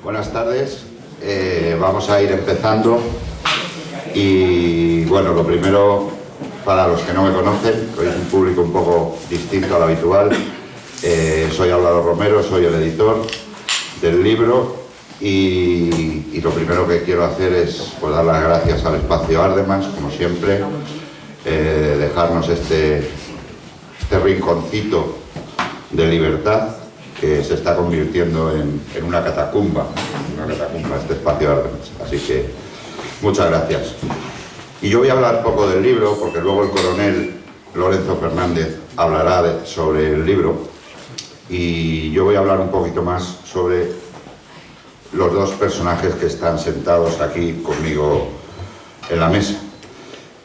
Buenas tardes. Vamos a ir empezando y bueno, lo primero, para los que no me conocen, hoy es un público un poco distinto al habitual. Soy Álvaro Romero, soy el editor del libro y lo primero que quiero hacer es pues, dar las gracias al Espacio Ardemans, como siempre, dejarnos este rinconcito de libertad que se está convirtiendo en una catacumba, este Espacio Ardemans. Así que muchas gracias. Y yo voy a hablar poco del libro, porque luego el coronel Lorenzo Fernández hablará sobre el libro, y yo voy a hablar un poquito más sobre los dos personajes que están sentados aquí conmigo en la mesa.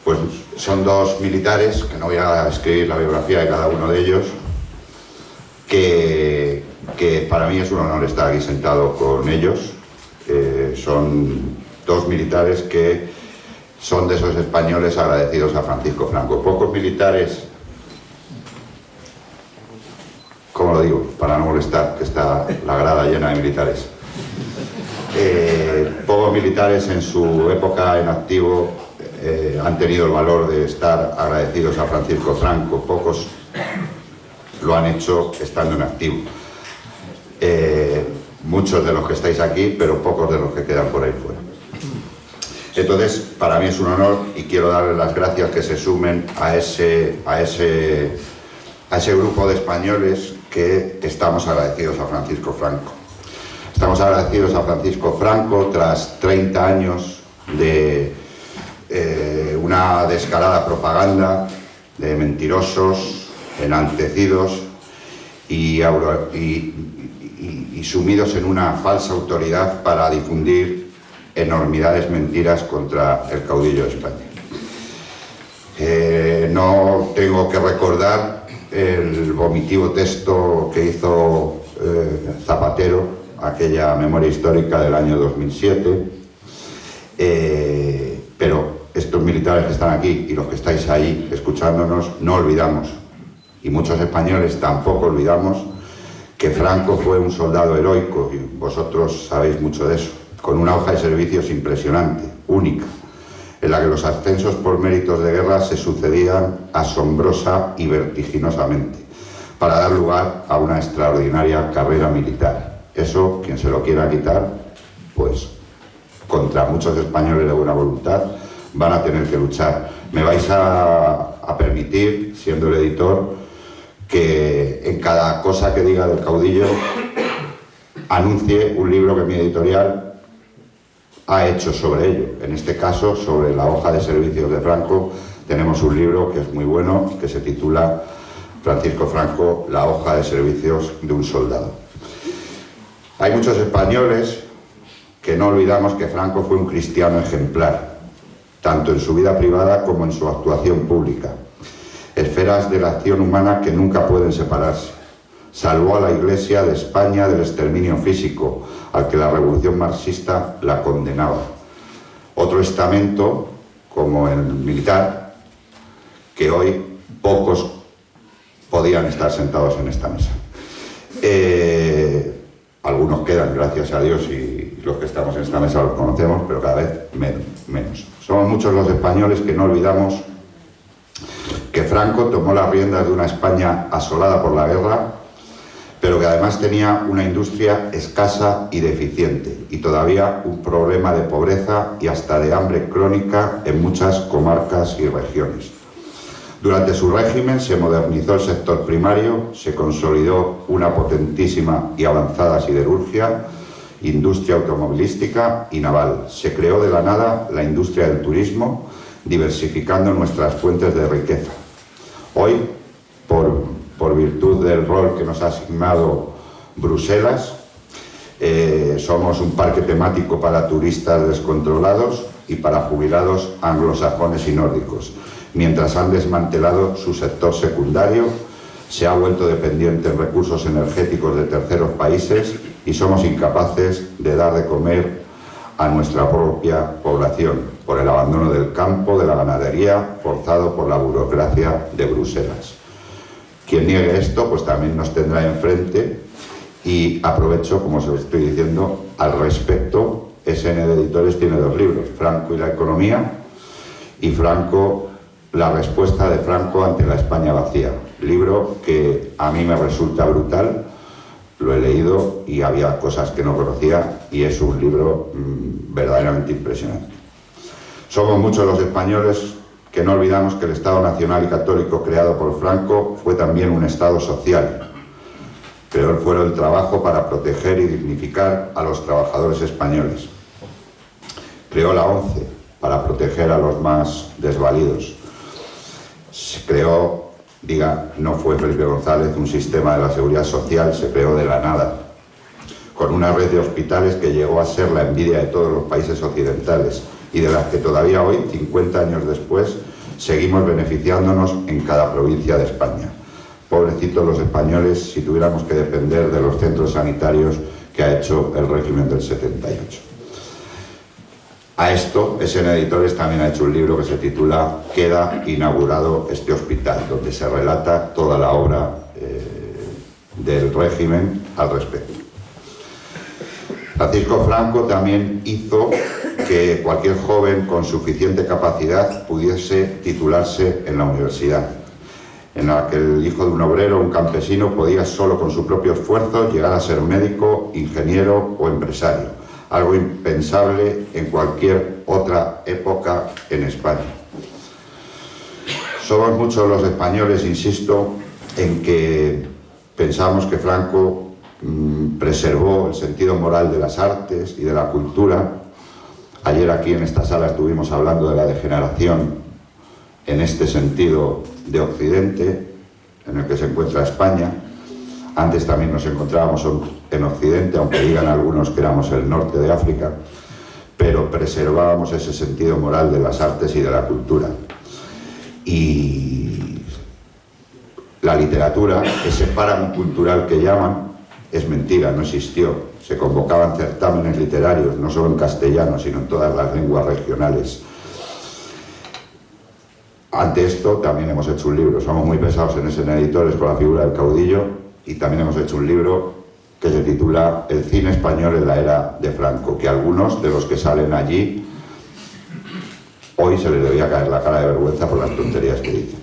Pues son dos militares, que no voy a escribir la biografía de cada uno de ellos, que para mí es un honor estar aquí sentado con ellos. Son dos militares que son de esos españoles agradecidos a Francisco Franco. Pocos militares, ¿cómo lo digo? Para no molestar, que está la grada llena de militares. Pocos militares en su época en activo han tenido el valor de estar agradecidos a Francisco Franco. Pocos lo han hecho estando en activo. Muchos de los que estáis aquí, pero pocos de los que quedan por ahí fuera. Entonces, para mí es un honor y quiero darles las gracias que se sumen a ese grupo de españoles que estamos agradecidos a Francisco Franco. Estamos agradecidos a Francisco Franco tras 30 años de una descarada propaganda de mentirosos, enaltecidos y sumidos en una falsa autoridad para difundir enormidades mentiras contra el caudillo de España. No tengo que recordar el vomitivo texto que hizo Zapatero, aquella memoria histórica del año 2007, pero estos militares que están aquí y los que estáis ahí escuchándonos, no olvidamos, y muchos españoles tampoco olvidamos, que Franco fue un soldado heroico, y vosotros sabéis mucho de eso, con una hoja de servicios impresionante, única, en la que los ascensos por méritos de guerra se sucedían asombrosa y vertiginosamente, para dar lugar a una extraordinaria carrera militar. Eso, quien se lo quiera quitar, pues contra muchos españoles de buena voluntad, van a tener que luchar. Me vais a permitir, siendo el editor, que en cada cosa que diga del caudillo anuncie un libro que mi editorial ha hecho sobre ello. En este caso, sobre la hoja de servicios de Franco, tenemos un libro que es muy bueno, que se titula Francisco Franco, la hoja de servicios de un soldado. Hay muchos españoles que no olvidamos que Franco fue un cristiano ejemplar, tanto en su vida privada como en su actuación pública. Esferas de la acción humana que nunca pueden separarse. Salvó a la Iglesia de España del exterminio físico, al que la revolución marxista la condenaba. Otro estamento, como el militar, que hoy pocos podían estar sentados en esta mesa. Algunos quedan, gracias a Dios, y los que estamos en esta mesa los conocemos, pero cada vez menos. Somos muchos los españoles que no olvidamos que Franco tomó las riendas de una España asolada por la guerra, pero que además tenía una industria escasa y deficiente, y todavía un problema de pobreza y hasta de hambre crónica en muchas comarcas y regiones. Durante su régimen se modernizó el sector primario, se consolidó una potentísima y avanzada siderurgia, industria automovilística y naval. Se creó de la nada la industria del turismo, diversificando nuestras fuentes de riqueza. Hoy, por virtud del rol que nos ha asignado Bruselas, somos un parque temático para turistas descontrolados y para jubilados anglosajones y nórdicos, mientras han desmantelado su sector secundario, se ha vuelto dependiente en recursos energéticos de terceros países y somos incapaces de dar de comer a nuestra propia población por el abandono del campo, de la ganadería, forzado por la burocracia de Bruselas. Quien niegue esto, pues también nos tendrá enfrente y aprovecho, como os estoy diciendo, Al respecto, SN Editores tiene 2 libros, Franco y la economía, y Franco, la respuesta de Franco ante la España vacía. Libro que a mí me resulta brutal, lo he leído y había cosas que no conocía, y es un libro verdaderamente impresionante. Somos muchos los españoles que no olvidamos que el Estado nacional y católico creado por Franco fue también un Estado social. Creó el fuero del trabajo para proteger y dignificar a los trabajadores españoles. Creó la ONCE para proteger a los más desvalidos. Se creó, no fue Felipe González, un sistema de la seguridad social, se creó de la nada, con una red de hospitales que llegó a ser la envidia de todos los países occidentales y de las que todavía hoy, 50 años después, seguimos beneficiándonos en cada provincia de España. Pobrecitos los españoles si tuviéramos que depender de los centros sanitarios que ha hecho el régimen del 78. A esto, SN Editores también ha hecho un libro que se titula Queda inaugurado este hospital, donde se relata toda la obra del régimen al respecto. Francisco Franco también hizo que cualquier joven con suficiente capacidad pudiese titularse en la universidad, en la que el hijo de un obrero, un campesino, podía solo con su propio esfuerzo llegar a ser médico, ingeniero o empresario, algo impensable en cualquier otra época en España. Somos muchos los españoles, insisto, en que pensamos que Franco preservó el sentido moral de las artes y de la cultura. Ayer aquí en esta sala estuvimos hablando de la degeneración en este sentido de Occidente, en el que se encuentra España. Antes también nos encontrábamos en Occidente, aunque digan algunos que éramos el norte de África, pero preservábamos ese sentido moral de las artes y de la cultura. Y la literatura, ese páramo cultural que llaman, es mentira, no existió. Se convocaban certámenes literarios, no solo en castellano, sino en todas las lenguas regionales. Ante esto también hemos hecho un libro, somos muy pesados en SN Editores con la figura del caudillo, y también hemos hecho un libro que se titula El cine español en la era de Franco, que algunos de los que salen allí hoy se les debía caer la cara de vergüenza por las tonterías que dicen.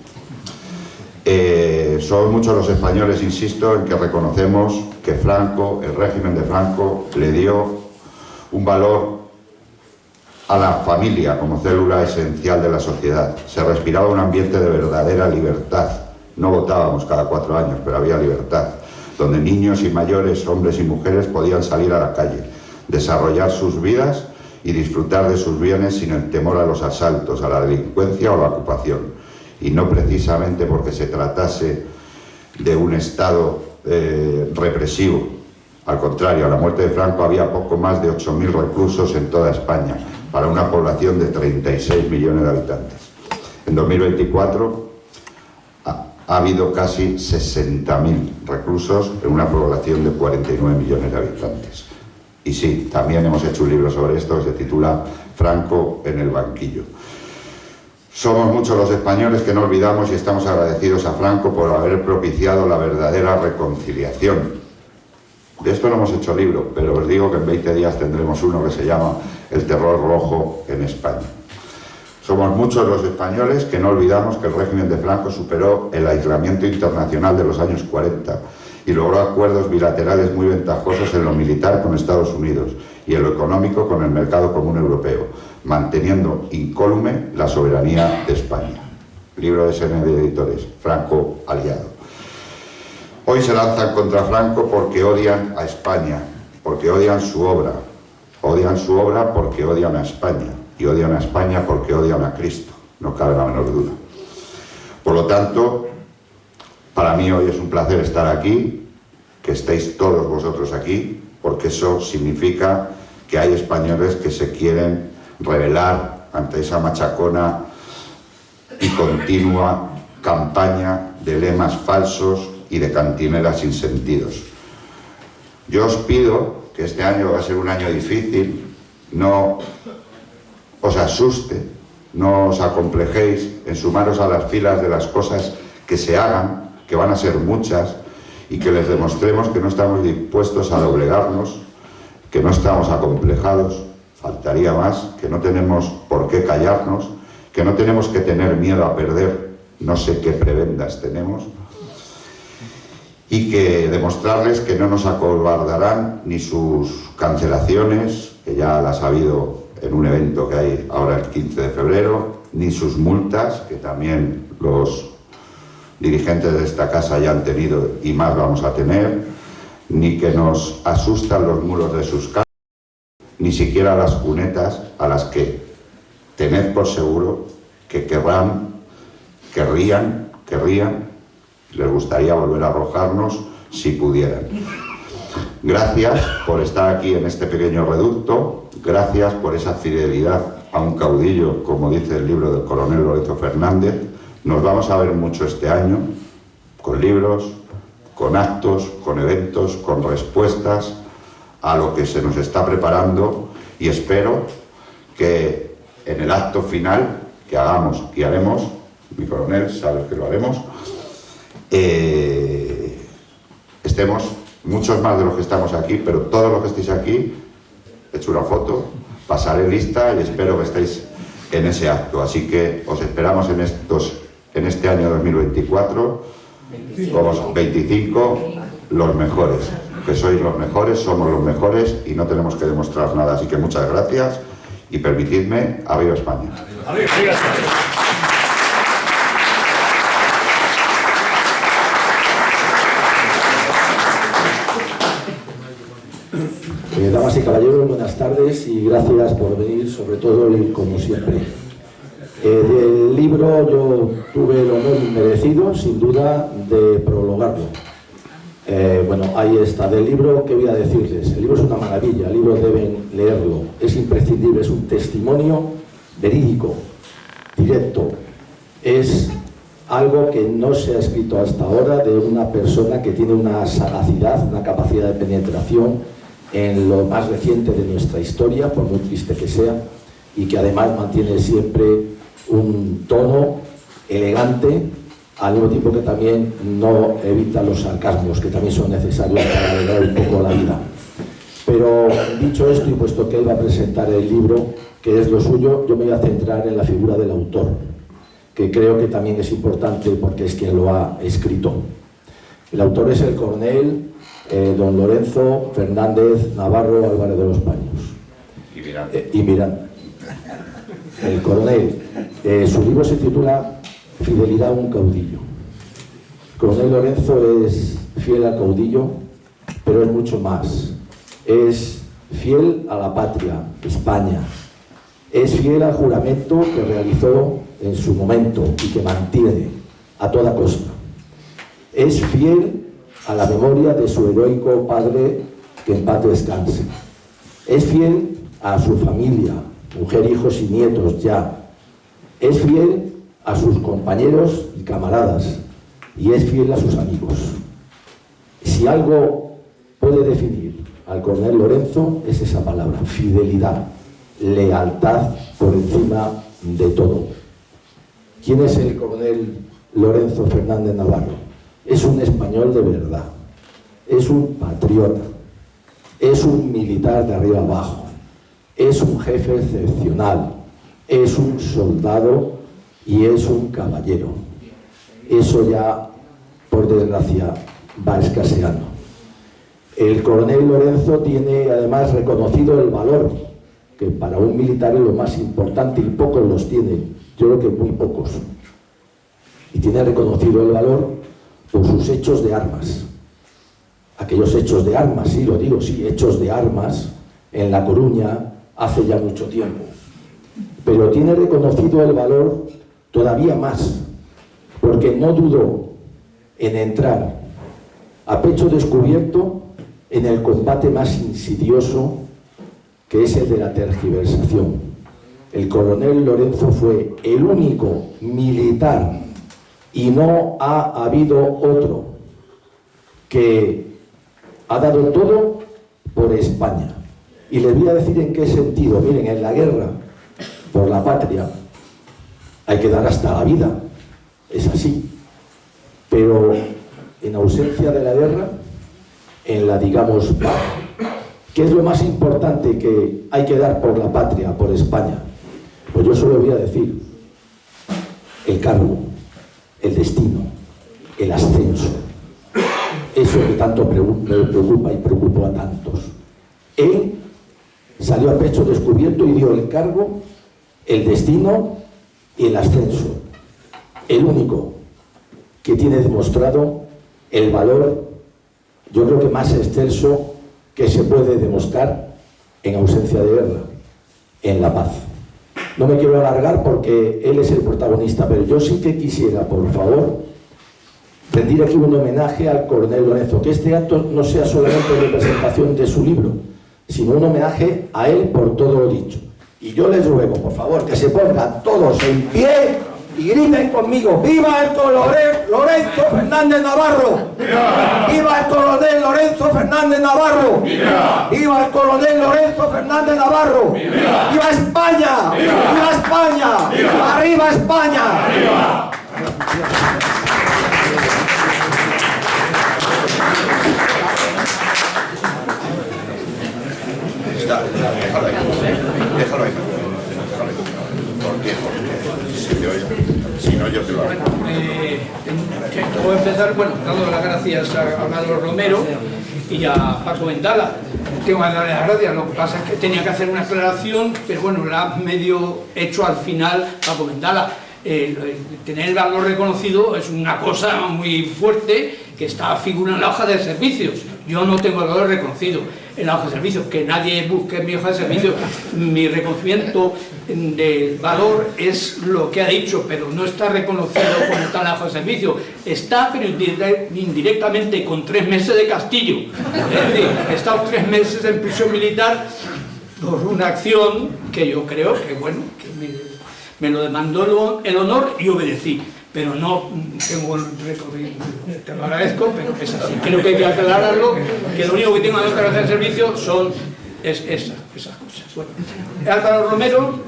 Son muchos los españoles, insisto, en que reconocemos que Franco, el régimen de Franco, le dio un valor a la familia como célula esencial de la sociedad. Se respiraba un ambiente de verdadera libertad. No votábamos cada 4 años, pero había libertad, donde niños y mayores, hombres y mujeres podían salir a la calle, desarrollar sus vidas y disfrutar de sus bienes sin el temor a los asaltos, a la delincuencia o a la ocupación. Y no precisamente porque se tratase de un Estado represivo. Al contrario, a la muerte de Franco había poco más de 8.000 reclusos en toda España, para una población de 36 millones de habitantes. En 2024 ha habido casi 60.000 reclusos en una población de 49 millones de habitantes. Y sí, también hemos hecho un libro sobre esto que se titula Franco en el banquillo. Somos muchos los españoles que no olvidamos y estamos agradecidos a Franco por haber propiciado la verdadera reconciliación. De esto no hemos hecho libro, pero os digo que en 20 días tendremos uno que se llama El terror rojo en España. Somos muchos los españoles que no olvidamos que el régimen de Franco superó el aislamiento internacional de los años 40 y logró acuerdos bilaterales muy ventajosos en lo militar con Estados Unidos y en lo económico con el mercado común europeo, manteniendo incólume la soberanía de España. Libro de SN Editores, Franco aliado. Hoy se lanzan contra Franco porque odian a España, porque odian su obra. Odian su obra porque odian a España, y odian a España porque odian a Cristo, no cabe la menor duda. Por lo tanto, para mí hoy es un placer estar aquí, que estéis todos vosotros aquí, porque eso significa que hay españoles que se quieren rebelar ante esa machacona y continua campaña de lemas falsos y de cantineras sin sentidos. Yo os pido que este año va a ser un año difícil, no os asuste, no os acomplejéis en sumaros a las filas de las cosas que se hagan, que van a ser muchas, y que les demostremos que no estamos dispuestos a doblegarnos, que no estamos acomplejados, faltaría más, que no tenemos por qué callarnos, que no tenemos que tener miedo a perder, no sé qué prebendas tenemos, y que demostrarles que no nos acobardarán ni sus cancelaciones, que ya las ha habido en un evento que hay ahora el 15 de febrero, ni sus multas, que también los dirigentes de esta casa ya han tenido y más vamos a tener, ni que nos asustan los muros de sus casas, ni siquiera las cunetas a las que tened por seguro que querrían, les gustaría volver a arrojarnos si pudieran. Gracias por estar aquí en este pequeño reducto, gracias por esa fidelidad a un caudillo, como dice el libro del coronel Lorenzo Fernández. Nos vamos a ver mucho este año, con libros, con actos, con eventos, con respuestas a lo que se nos está preparando, y espero que en el acto final que hagamos y haremos, mi coronel, sabes que lo haremos, estemos muchos más de los que estamos aquí, pero todos los que estéis aquí, he hecho una foto, pasaré lista y espero que estéis en ese acto. Así que os esperamos en este año 2024, como 25, los mejores, que sois los mejores, somos los mejores y no tenemos que demostrar nada. Así que muchas gracias y permitidme, ¡arriba España! Damas y caballeros, buenas tardes y gracias por venir, sobre todo y como siempre. Del libro yo tuve el honor inmerecido, sin duda, de prologarlo. Bueno, ahí está. Del libro, ¿qué voy a decirles? El libro es una maravilla, el libro deben leerlo, es imprescindible, es un testimonio verídico, directo. Es algo que no se ha escrito hasta ahora de una persona que tiene una sagacidad, una capacidad de penetración en lo más reciente de nuestra historia, por muy triste que sea, y que además mantiene siempre un tono elegante, al mismo tiempo que también no evita los sarcasmos, que también son necesarios para alegrar un poco la vida. Pero dicho esto, y puesto que él va a presentar el libro, que es lo suyo, yo me voy a centrar en la figura del autor, que creo que también es importante porque es quien lo ha escrito. El autor es el coronel don Lorenzo Fernández Navarro Álvarez de los Paños. Y Miranda. El coronel. Su libro se titula Fidelidad a un caudillo. El coronel Lorenzo es fiel al caudillo, pero es mucho más. Es fiel a la patria, España. Es fiel al juramento que realizó en su momento y que mantiene a toda costa. Es fiel a la memoria de su heroico padre, que en paz descanse. Es fiel a su familia, mujer, hijos y nietos ya. Es fiel a sus compañeros y camaradas, y es fiel a sus amigos. Si algo puede definir al coronel Lorenzo, es esa palabra: fidelidad, lealtad por encima de todo. ¿Quién es el coronel Lorenzo Fernández Navarro? Es un español de verdad, es un patriota, es un militar de arriba abajo, es un jefe excepcional, es un soldado y es un caballero. Eso ya, por desgracia, va escaseando. El coronel Lorenzo tiene además reconocido el valor, que para un militar es lo más importante y pocos los tienen, yo creo que muy pocos. Y tiene reconocido el valor por sus hechos de armas. Aquellos hechos de armas, sí, lo digo, sí, hechos de armas en La Coruña hace ya mucho tiempo. Pero tiene reconocido el valor todavía más, porque no dudó en entrar a pecho descubierto en el combate más insidioso, que es el de la tergiversación. El coronel Lorenzo fue el único militar, y no ha habido otro, que ha dado todo por España. Y les voy a decir en qué sentido. Miren, en la guerra por la patria hay que dar hasta la vida, es así. Pero en ausencia de la guerra, en la, digamos, paz, ¿Qué es lo más importante que hay que dar por la patria, por España? Pues yo solo voy a decir: el cargo, el destino, el ascenso. Eso que tanto me preocupa y preocupa a tantos. Él salió a pecho descubierto y dio el cargo, el destino y el ascenso. El único que tiene demostrado el valor, yo creo que más excelso que se puede demostrar en ausencia de guerra, en la paz. No me quiero alargar porque él es el protagonista, pero yo sí que quisiera, por favor, rendir aquí un homenaje al coronel Lorenzo, que este acto no sea solamente representación de su libro, sino un homenaje a él por todo lo dicho. Y yo les ruego, por favor, que se pongan todos en pie y griten conmigo: ¡viva el coronel Lorenzo Fernández Navarro! ¡Viva! ¡Viva el coronel Lorenzo Fernández Navarro! ¡Viva! ¡Viva el coronel Lorenzo Fernández Navarro! ¡Viva! ¡Viva España! ¡Viva, ¡viva España! ¡Viva! ¡Arriba España! ¡Viva! Déjalo ahí. ¿Por qué? Porque si te oye, si no yo te lo hago. Voy a empezar, bueno, dando las gracias a Manolo Romero y a Paco Vendala. Tengo que darle las gracias, lo que pasa es que tenía que hacer una aclaración, pero bueno, la ha medio hecho al final Paco Vendala. Tener el valor reconocido es una cosa muy fuerte que está figura en la hoja de servicios. Yo no tengo el valor reconocido en la hoja de servicios, que nadie busque mi hoja de servicios. Mi reconocimiento del valor es lo que ha dicho, pero no está reconocido como está en la hoja de servicios. Está, pero indirectamente, con 3 meses de castigo. Es decir, he estado 3 meses en prisión militar por una acción que yo creo que, bueno, que me lo demandó el honor y obedecí. Pero no tengo el recorrido, te lo agradezco, pero es así. Creo que hay que aclararlo, que lo único que tengo en la hoja de servicio son esas cosas. Bueno, Álvaro Romero,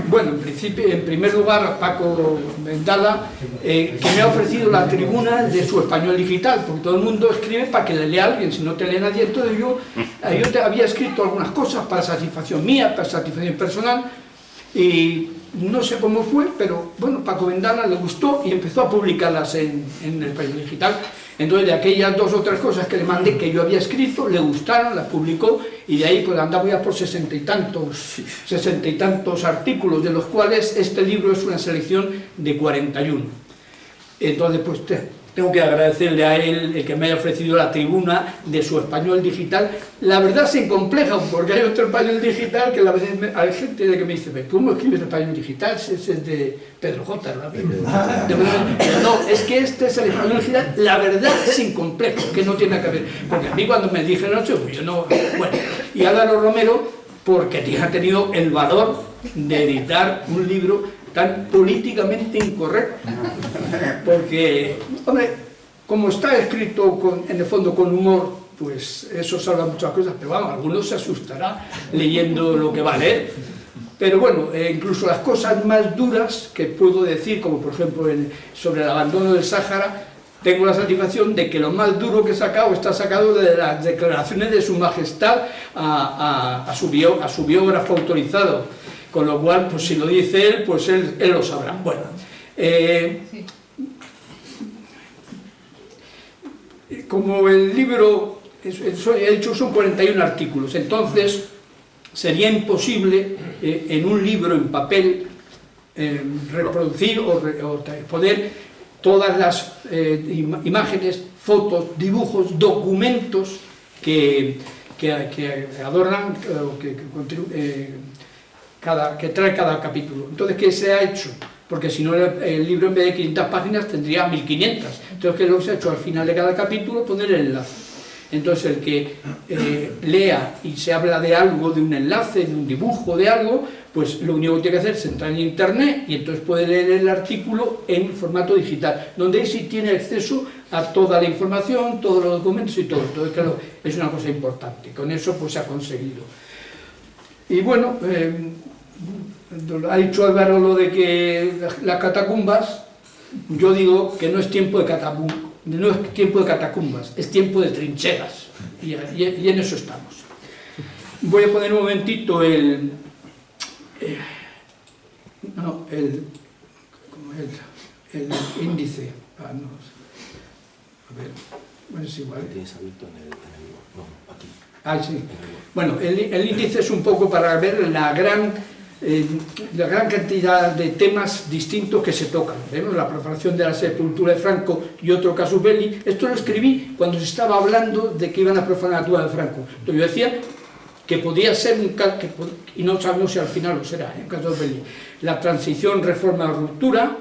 bueno, en primer lugar, Paco Vendala, que me ha ofrecido la tribuna de su Español Digital, porque todo el mundo escribe para que le lea alguien, si no te lee nadie. Entonces yo te había escrito algunas cosas para satisfacción mía, para satisfacción personal, y no sé cómo fue, pero bueno, Paco Vendala le gustó y empezó a publicarlas en el Español Digital. Entonces, de aquellas 2 o 3 cosas que le mandé, que yo había escrito, le gustaron, las publicó, y de ahí pues andaba ya por 60 y tantos artículos, de los cuales este libro es una selección de 41. Entonces, pues tengo que agradecerle a él el que me haya ofrecido la tribuna de su Español Digital. La verdad se incompleja, porque hay otro Español Digital que hay gente que me dice: ¿cómo escribes Español Digital? Ese es de Pedro J. No, es que este es el Español Digital, la verdad sin complejo, que no tiene que ver. Porque a mí cuando me dijeron 8, pues yo no... Bueno, y Álvaro Romero, porque ha tenido el valor de editar un libro tan políticamente incorrecto, porque, hombre, como está escrito en el fondo con humor, pues eso salva muchas cosas, pero vamos, algunos se asustará leyendo lo que va a leer. Pero bueno, incluso las cosas más duras que puedo decir, como por ejemplo sobre el abandono del Sáhara, tengo la satisfacción de que lo más duro que he sacado está sacado de las declaraciones de su majestad a su biógrafo autorizado. Con lo cual, pues si lo dice él, pues él lo sabrá. Bueno, como el libro, he dicho, son 41 artículos, entonces sería imposible en un libro en papel reproducir o poner todas las imágenes, fotos, dibujos, documentos que adornan, que trae cada capítulo. Entonces, ¿qué se ha hecho? Porque si no, el libro en vez de 500 páginas tendría 1500. Entonces, ¿qué es lo que se ha hecho? Al final de cada capítulo poner el enlace. Entonces, el que lea y se habla de algo, de un enlace, de un dibujo, de algo, pues lo único que tiene que hacer es entrar en internet y entonces puede leer el artículo en formato digital, donde ahí sí tiene acceso a toda la información, todos los documentos y todo. Entonces, claro, es una cosa importante. Con eso, pues se ha conseguido. Y bueno, ha dicho Álvaro lo de que las catacumbas, yo digo que no es tiempo de catacumbas, es tiempo de trincheras. y en eso estamos. Voy a poner un momentito el índice. A ver, bueno, es igual. ¿Tienes abierto en el no, aquí. Sí. Bueno, el índice es un poco para ver la gran cantidad de temas distintos que se tocan. ¿Vemos? La preparación de la sepultura de Franco y otro casus belli. Esto lo escribí cuando se estaba hablando de que iban a profanar la tumba de Franco. Entonces yo decía que podía ser un caso, y no sabemos si al final lo será, un casus belli. La transición, reforma o ruptura,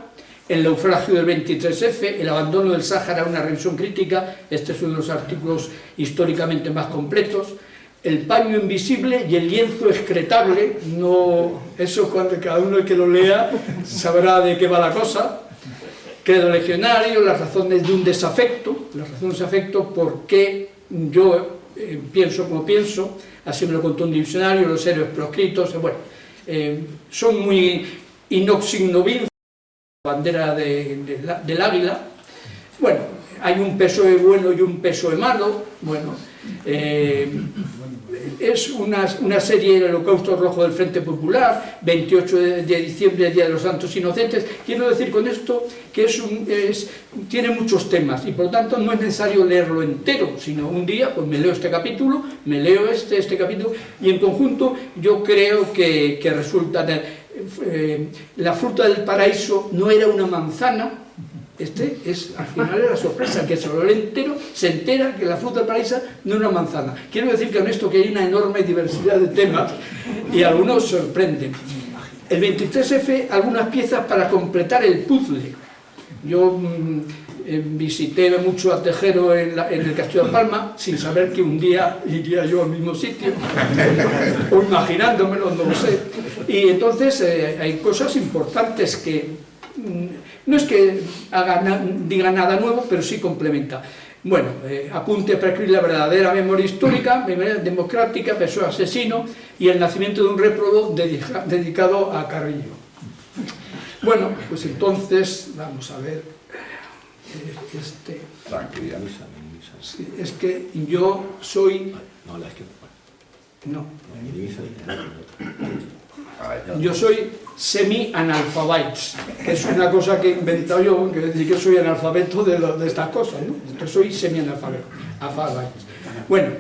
el naufragio del 23F, el abandono del Sáhara, una revisión crítica, este es uno de los artículos históricamente más completos, el paño invisible y el lienzo excretable, no, eso cuando cada uno que lo lea sabrá de qué va la cosa, credo legionario, las razones de un desafecto, por qué yo pienso como pienso, así me lo contó un diccionario, los héroes proscritos, bueno, son muy inox ignobil, bandera del águila. Bueno, hay un PSOE bueno y un PSOE malo. Bueno, es una serie del Holocausto Rojo del Frente Popular, 28 de diciembre, Día de los Santos Inocentes. Quiero decir con esto que tiene muchos temas y por lo tanto no es necesario leerlo entero, sino un día pues me leo este capítulo, me leo este capítulo, y en conjunto yo creo que resulta la fruta del paraíso no era una manzana. Al final es la sorpresa, que se lo lee entero, se entera que la fruta del paraíso no es una manzana. Quiero decir con esto que hay una enorme diversidad de temas y algunos sorprenden. El 23F, algunas piezas para completar el puzzle. Yo visité mucho a Tejero en el Castillo de Palma, sin saber que un día iría yo al mismo sitio, o imaginándomelo, no lo sé. Y entonces hay cosas importantes que no es que diga nada nuevo, pero sí complementa. Bueno, apunte para escribir la verdadera memoria histórica, memoria democrática, PSOE asesino y el nacimiento de un réprobo dedicado a Carrillo. Bueno, pues entonces, vamos a ver. Tranquilidad. Sí, es que yo soy... No, la izquierda. No. Vaya. Yo soy semi-analfabetes, que es una cosa que he inventado yo, que decir que soy analfabeto de estas cosas, ¿no? Yo soy semi-analfabeto. Bueno,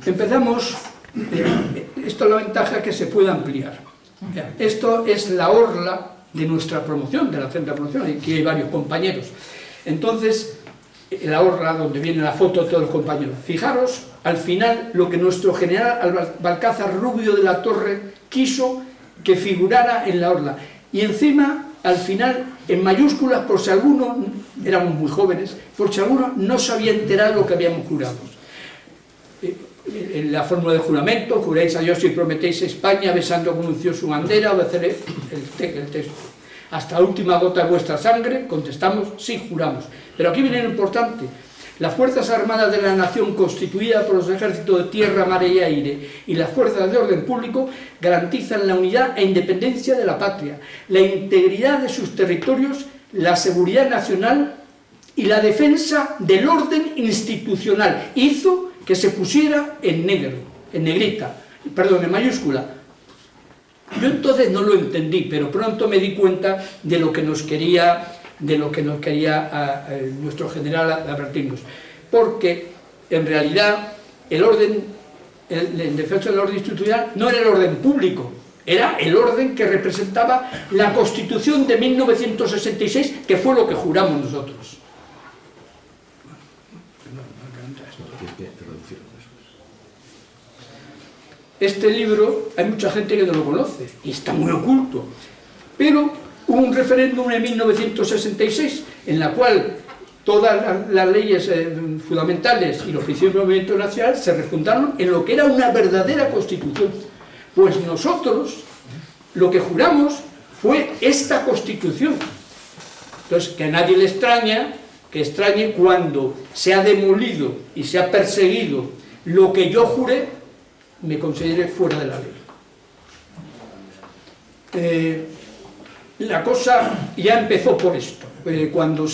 empezamos. Esto es la ventaja que se puede ampliar. Esto es la orla de nuestra promoción, de la centro de promoción, aquí hay varios compañeros. Entonces, la orla donde viene la foto de todos los compañeros. Fijaros, al final, lo que nuestro general Balcázar Rubio de la Torre quiso que figurara en la orla. Y encima, al final, en mayúsculas, por si alguno, éramos muy jóvenes, por si alguno no se había enterado de lo que habíamos jurado. En la fórmula de juramento, juráis a Dios y prometéis a España, besando con unción su bandera, obedeceré el texto. Hasta la última gota de vuestra sangre, contestamos, sí, juramos. Pero aquí viene lo importante. Las Fuerzas Armadas de la Nación, constituidas por los ejércitos de tierra, mar y aire, y las fuerzas de orden público, garantizan la unidad e independencia de la patria, la integridad de sus territorios, la seguridad nacional y la defensa del orden institucional. Hizo que se pusiera en negro, en negrita, perdón, en mayúscula. Yo entonces no lo entendí, pero pronto me di cuenta de lo que nos quería nuestro general advertirnos, porque en realidad el orden, en defensa del orden institucional, no era el orden público, era el orden que representaba la Constitución de 1966, que fue lo que juramos nosotros. Este libro hay mucha gente que no lo conoce y está muy oculto, pero hubo un referéndum en 1966 en la cual todas las leyes fundamentales y los principios del movimiento nacional se refundaron en lo que era una verdadera constitución. Pues nosotros lo que juramos fue esta constitución. Entonces, que a nadie le extraña, que extrañe cuando se ha demolido y se ha perseguido lo que yo juré, me considere fuera de la ley. la cosa ya empezó por esto. Cuando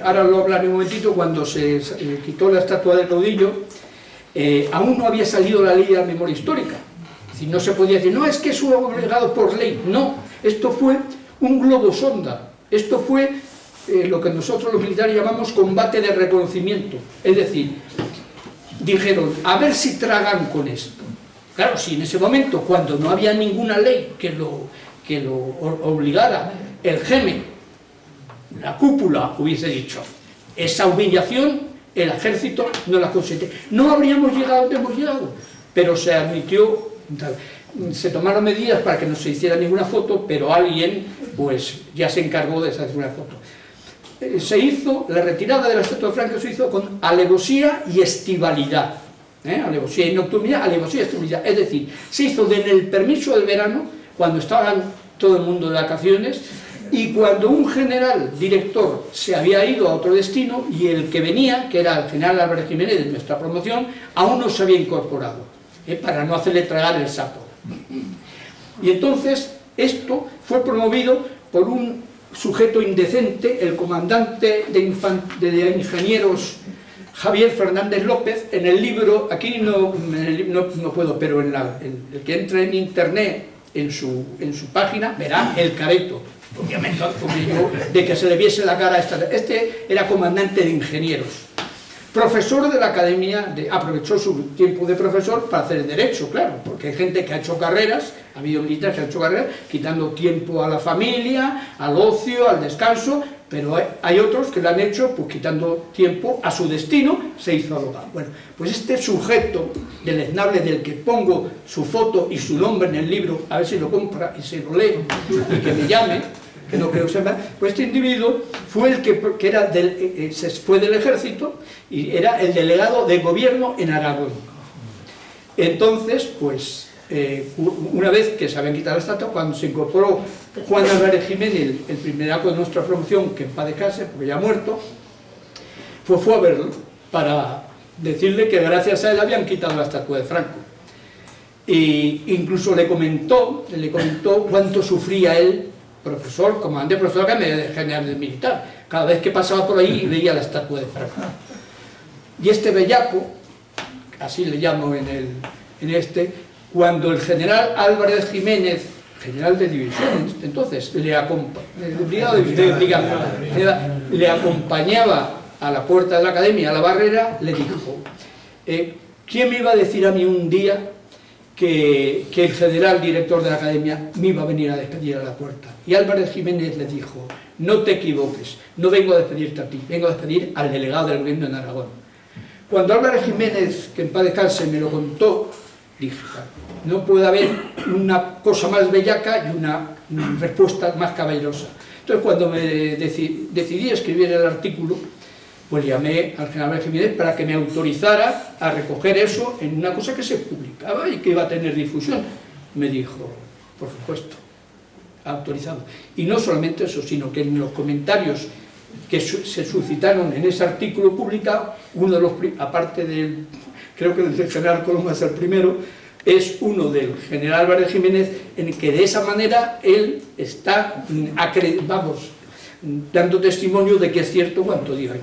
ahora lo hablaré un momentito, cuando se quitó la estatua del caudillo, aún no había salido la ley de la memoria histórica. Es decir, no se podía decir, no, es que es obligado por ley. No, esto fue un globo sonda. Esto fue lo que nosotros los militares llamamos combate de reconocimiento. Es decir, dijeron, a ver si tragan con esto. Claro, si en ese momento, cuando no había ninguna ley que lo obligara, el GEME, la cúpula, hubiese dicho, esa humillación, el ejército no la consiente. No habríamos llegado donde hemos llegado, pero se admitió, se tomaron medidas para que no se hiciera ninguna foto, pero alguien, pues, ya se encargó de hacer una foto. Se hizo, la retirada de la estatua de Franco se hizo con alevosía y estivalidad. Alevosía y nocturnidad, alevosía y estivalidad. Es decir, se hizo en el permiso del verano, cuando estaban todo el mundo de vacaciones, y cuando un general director se había ido a otro destino, y el que venía, que era el general Álvarez Jiménez de nuestra promoción, aún no se había incorporado, para no hacerle tragar el sapo. Y entonces esto fue promovido por un sujeto indecente, el comandante de ingenieros Javier Fernández López. En el libro, aquí no puedo, pero el que entre en internet, en su página, verá el careto, obviamente, de que se le viese la cara a este era comandante de ingenieros, profesor de la academia, aprovechó su tiempo de profesor para hacer derecho, claro, porque hay gente que ha hecho carreras, ha habido militares que han hecho carreras, quitando tiempo a la familia, al ocio, al descanso, pero hay otros que lo han hecho pues quitando tiempo a su destino, se hizo abogado. Bueno, pues este sujeto deleznable del que pongo su foto y su nombre en el libro, a ver si lo compra y se lo lee y que me llame, que no creo que sepa, pues este individuo fue el que era se fue del ejército y era el delegado de gobierno en Aragón. Entonces, pues una vez que se habían quitado la estatua, cuando se incorporó Juan Álvarez Jiménez, el primeraco de nuestra promoción, que en paz descanse, porque ya ha muerto, pues fue a verlo para decirle que gracias a él habían quitado la estatua de Franco. E incluso le comentó cuánto sufría él, profesor, comandante, profesor de general del militar, cada vez que pasaba por ahí y veía la estatua de Franco. Y este bellaco, así le llamo cuando el general Álvarez Jiménez, general de división, entonces le acompañaba a la puerta de la academia, a la barrera, le dijo, ¿quién me iba a decir a mí un día que el general director de la academia me iba a venir a despedir a la puerta? Y Álvarez Jiménez le dijo, no te equivoques, no vengo a despedirte a ti, vengo a despedir al delegado del gobierno en Aragón. Cuando Álvarez Jiménez, que en paz descanse, me lo contó, dije, no puede haber una cosa más bellaca y una respuesta más caballerosa. Entonces, cuando me decidí escribir el artículo, pues llamé al general Jiménez para que me autorizara a recoger eso en una cosa que se publicaba y que iba a tener difusión. Me dijo, por supuesto, autorizado. Y no solamente eso, sino que en los comentarios que se suscitaron en ese artículo publicado, uno de los, aparte del, creo que el general Coloma es el primero, es uno del general Álvarez Jiménez, en que de esa manera él está, dando testimonio de que es cierto cuanto digo.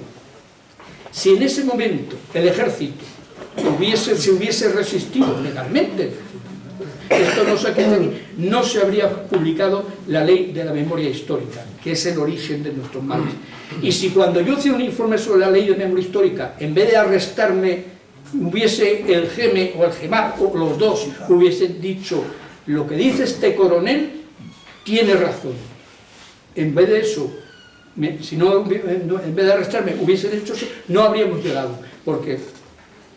Si en ese momento el ejército se hubiese resistido legalmente, esto no se habría publicado la ley de la memoria histórica, que es el origen de nuestros males. Y si cuando yo hice un informe sobre la ley de memoria histórica, en vez de arrestarme, hubiese el GEME o el GEMAR, o los dos, hubiesen dicho, lo que dice este coronel tiene razón. En vez de eso, en vez de arrestarme, hubiesen hecho eso, no habríamos llegado, porque,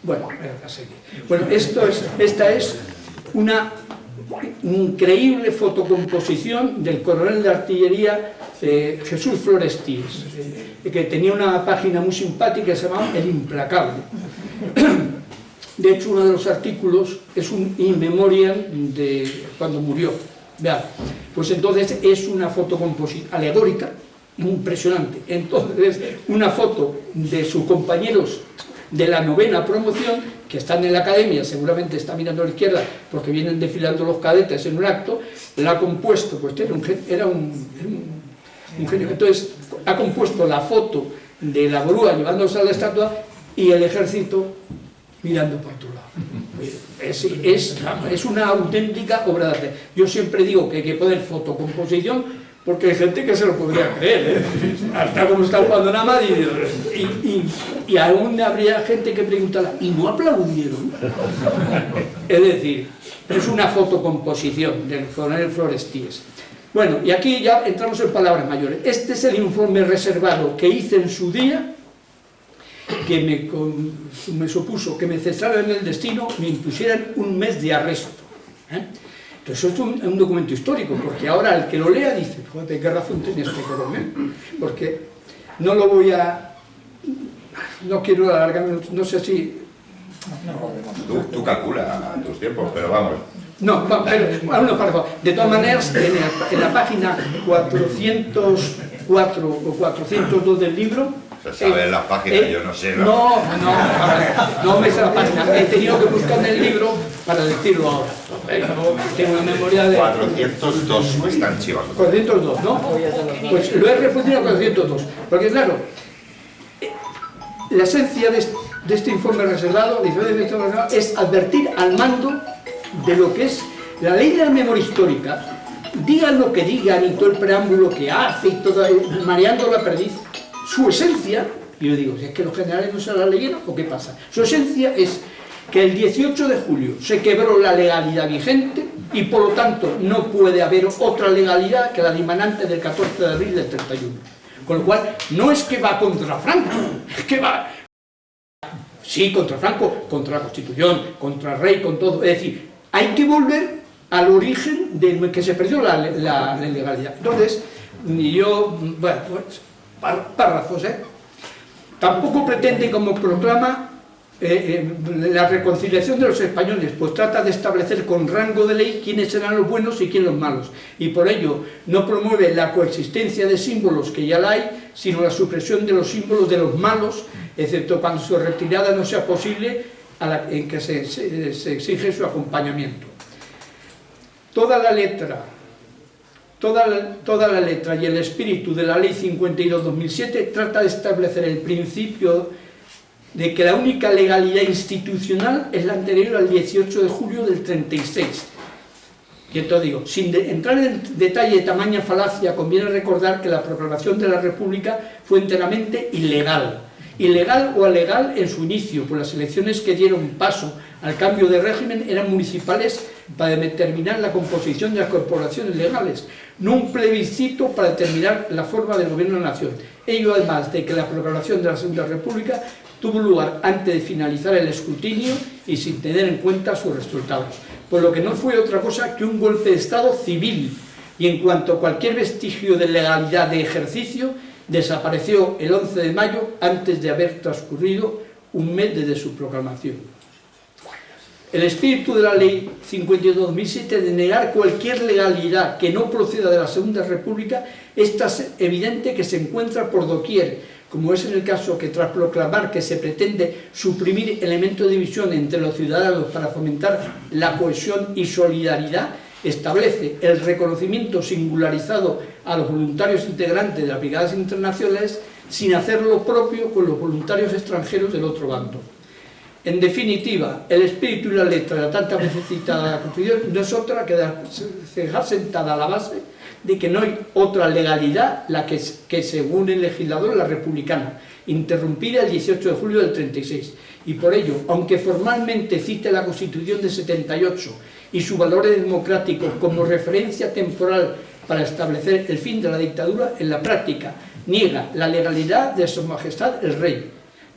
bueno, a seguir. Bueno, esta es una increíble fotocomposición del coronel de artillería Jesús Flores Tíes, que tenía una página muy simpática que se llamaba El Implacable. De hecho, uno de los artículos es un in memoriam de cuando murió. Vean, pues entonces es una fotocomposición alegórica impresionante. Entonces, una foto de sus compañeros de la 9ª promoción, que están en la academia, seguramente está mirando a la izquierda porque vienen desfilando los cadetes en un acto, la ha compuesto, pues era un genio. Entonces ha compuesto la foto de la grúa llevándose a la estatua y el ejército mirando por otro lado. Es una auténtica obra de arte. Yo siempre digo que hay que poner fotocomposición porque hay gente que se lo podría creer, ¿eh? Hasta como está el panorama y aún habría gente que preguntará, ¿y no aplaudieron? Es decir, es una fotocomposición del coronel Florestíes. Bueno, y aquí ya entramos en palabras mayores. Este es el informe reservado que hice en su día, que me supuso que me cesaran el destino, me impusieran un mes de arresto, ¿eh? Entonces esto es un documento histórico, porque ahora el que lo lea dice, joder, ¿qué razón tenía este coronel? Porque no lo voy a... No quiero alargarme, no sé si... Tú calcula tus tiempos, pero vamos. No, pero, de todas maneras, en la página 404 o 402 del libro... Se sabe las páginas, yo no sé. No me sé la página. He tenido que buscar en el libro para decirlo ahora. Tengo una memoria de... 402, me están chivando. 402, ¿no? Pues lo he reproducido a 402. Porque claro, la esencia de este informe reservado, es advertir al mando de lo que es la ley de la memoria histórica. Digan lo que digan y todo el preámbulo que hace y todo, mareando la perdiz. Su esencia, y yo digo, ¿es que los generales no se la leyeron o qué pasa? Su esencia es que el 18 de julio se quebró la legalidad vigente y por lo tanto no puede haber otra legalidad que la dimanante del 14 de abril del 31. Con lo cual, no es que va contra Franco, es que va... Sí, contra Franco, contra la Constitución, contra el rey, con todo. Es decir, hay que volver al origen de que se perdió la legalidad. Entonces, yo, bueno, pues, párrafos, ¿eh? Tampoco pretende, como proclama, la reconciliación de los españoles, pues trata de establecer con rango de ley quiénes serán los buenos y quiénes los malos, y por ello no promueve la coexistencia de símbolos que ya la hay, sino la supresión de los símbolos de los malos, excepto cuando su retirada no sea posible, en que se exige su acompañamiento. Toda la letra y el espíritu de la Ley 52/2007 trata de establecer el principio de que la única legalidad institucional es la anterior al 18 de julio del 36. Y entonces digo, sin entrar en detalle de tamaña falacia, conviene recordar que la proclamación de la República fue enteramente ilegal. Ilegal o alegal en su inicio, pues las elecciones que dieron paso al cambio de régimen eran municipales para determinar la composición de las corporaciones legales, no un plebiscito para determinar la forma del gobierno de la nación. Ello además de que la proclamación de la Segunda República tuvo lugar antes de finalizar el escrutinio y sin tener en cuenta sus resultados, por lo que no fue otra cosa que un golpe de Estado civil, y en cuanto a cualquier vestigio de legalidad de ejercicio, desapareció el 11 de mayo antes de haber transcurrido un mes desde su proclamación. El espíritu de la Ley 52/2007 de negar cualquier legalidad que no proceda de la Segunda República es evidente que se encuentra por doquier, como es en el caso que tras proclamar que se pretende suprimir elementos de división entre los ciudadanos para fomentar la cohesión y solidaridad, establece el reconocimiento singularizado a los voluntarios integrantes de las brigadas internacionales sin hacer lo propio con los voluntarios extranjeros del otro bando. En definitiva, el espíritu y la letra de la tantas veces citada Constitución no es otra que dejar sentada la base de que no hay otra legalidad la que según el legislador, la republicana, interrumpida el 18 de julio del 36. Y por ello, aunque formalmente cite la Constitución de 78 y sus valores democráticos como referencia temporal para establecer el fin de la dictadura, en la práctica niega la legalidad de Su Majestad el Rey,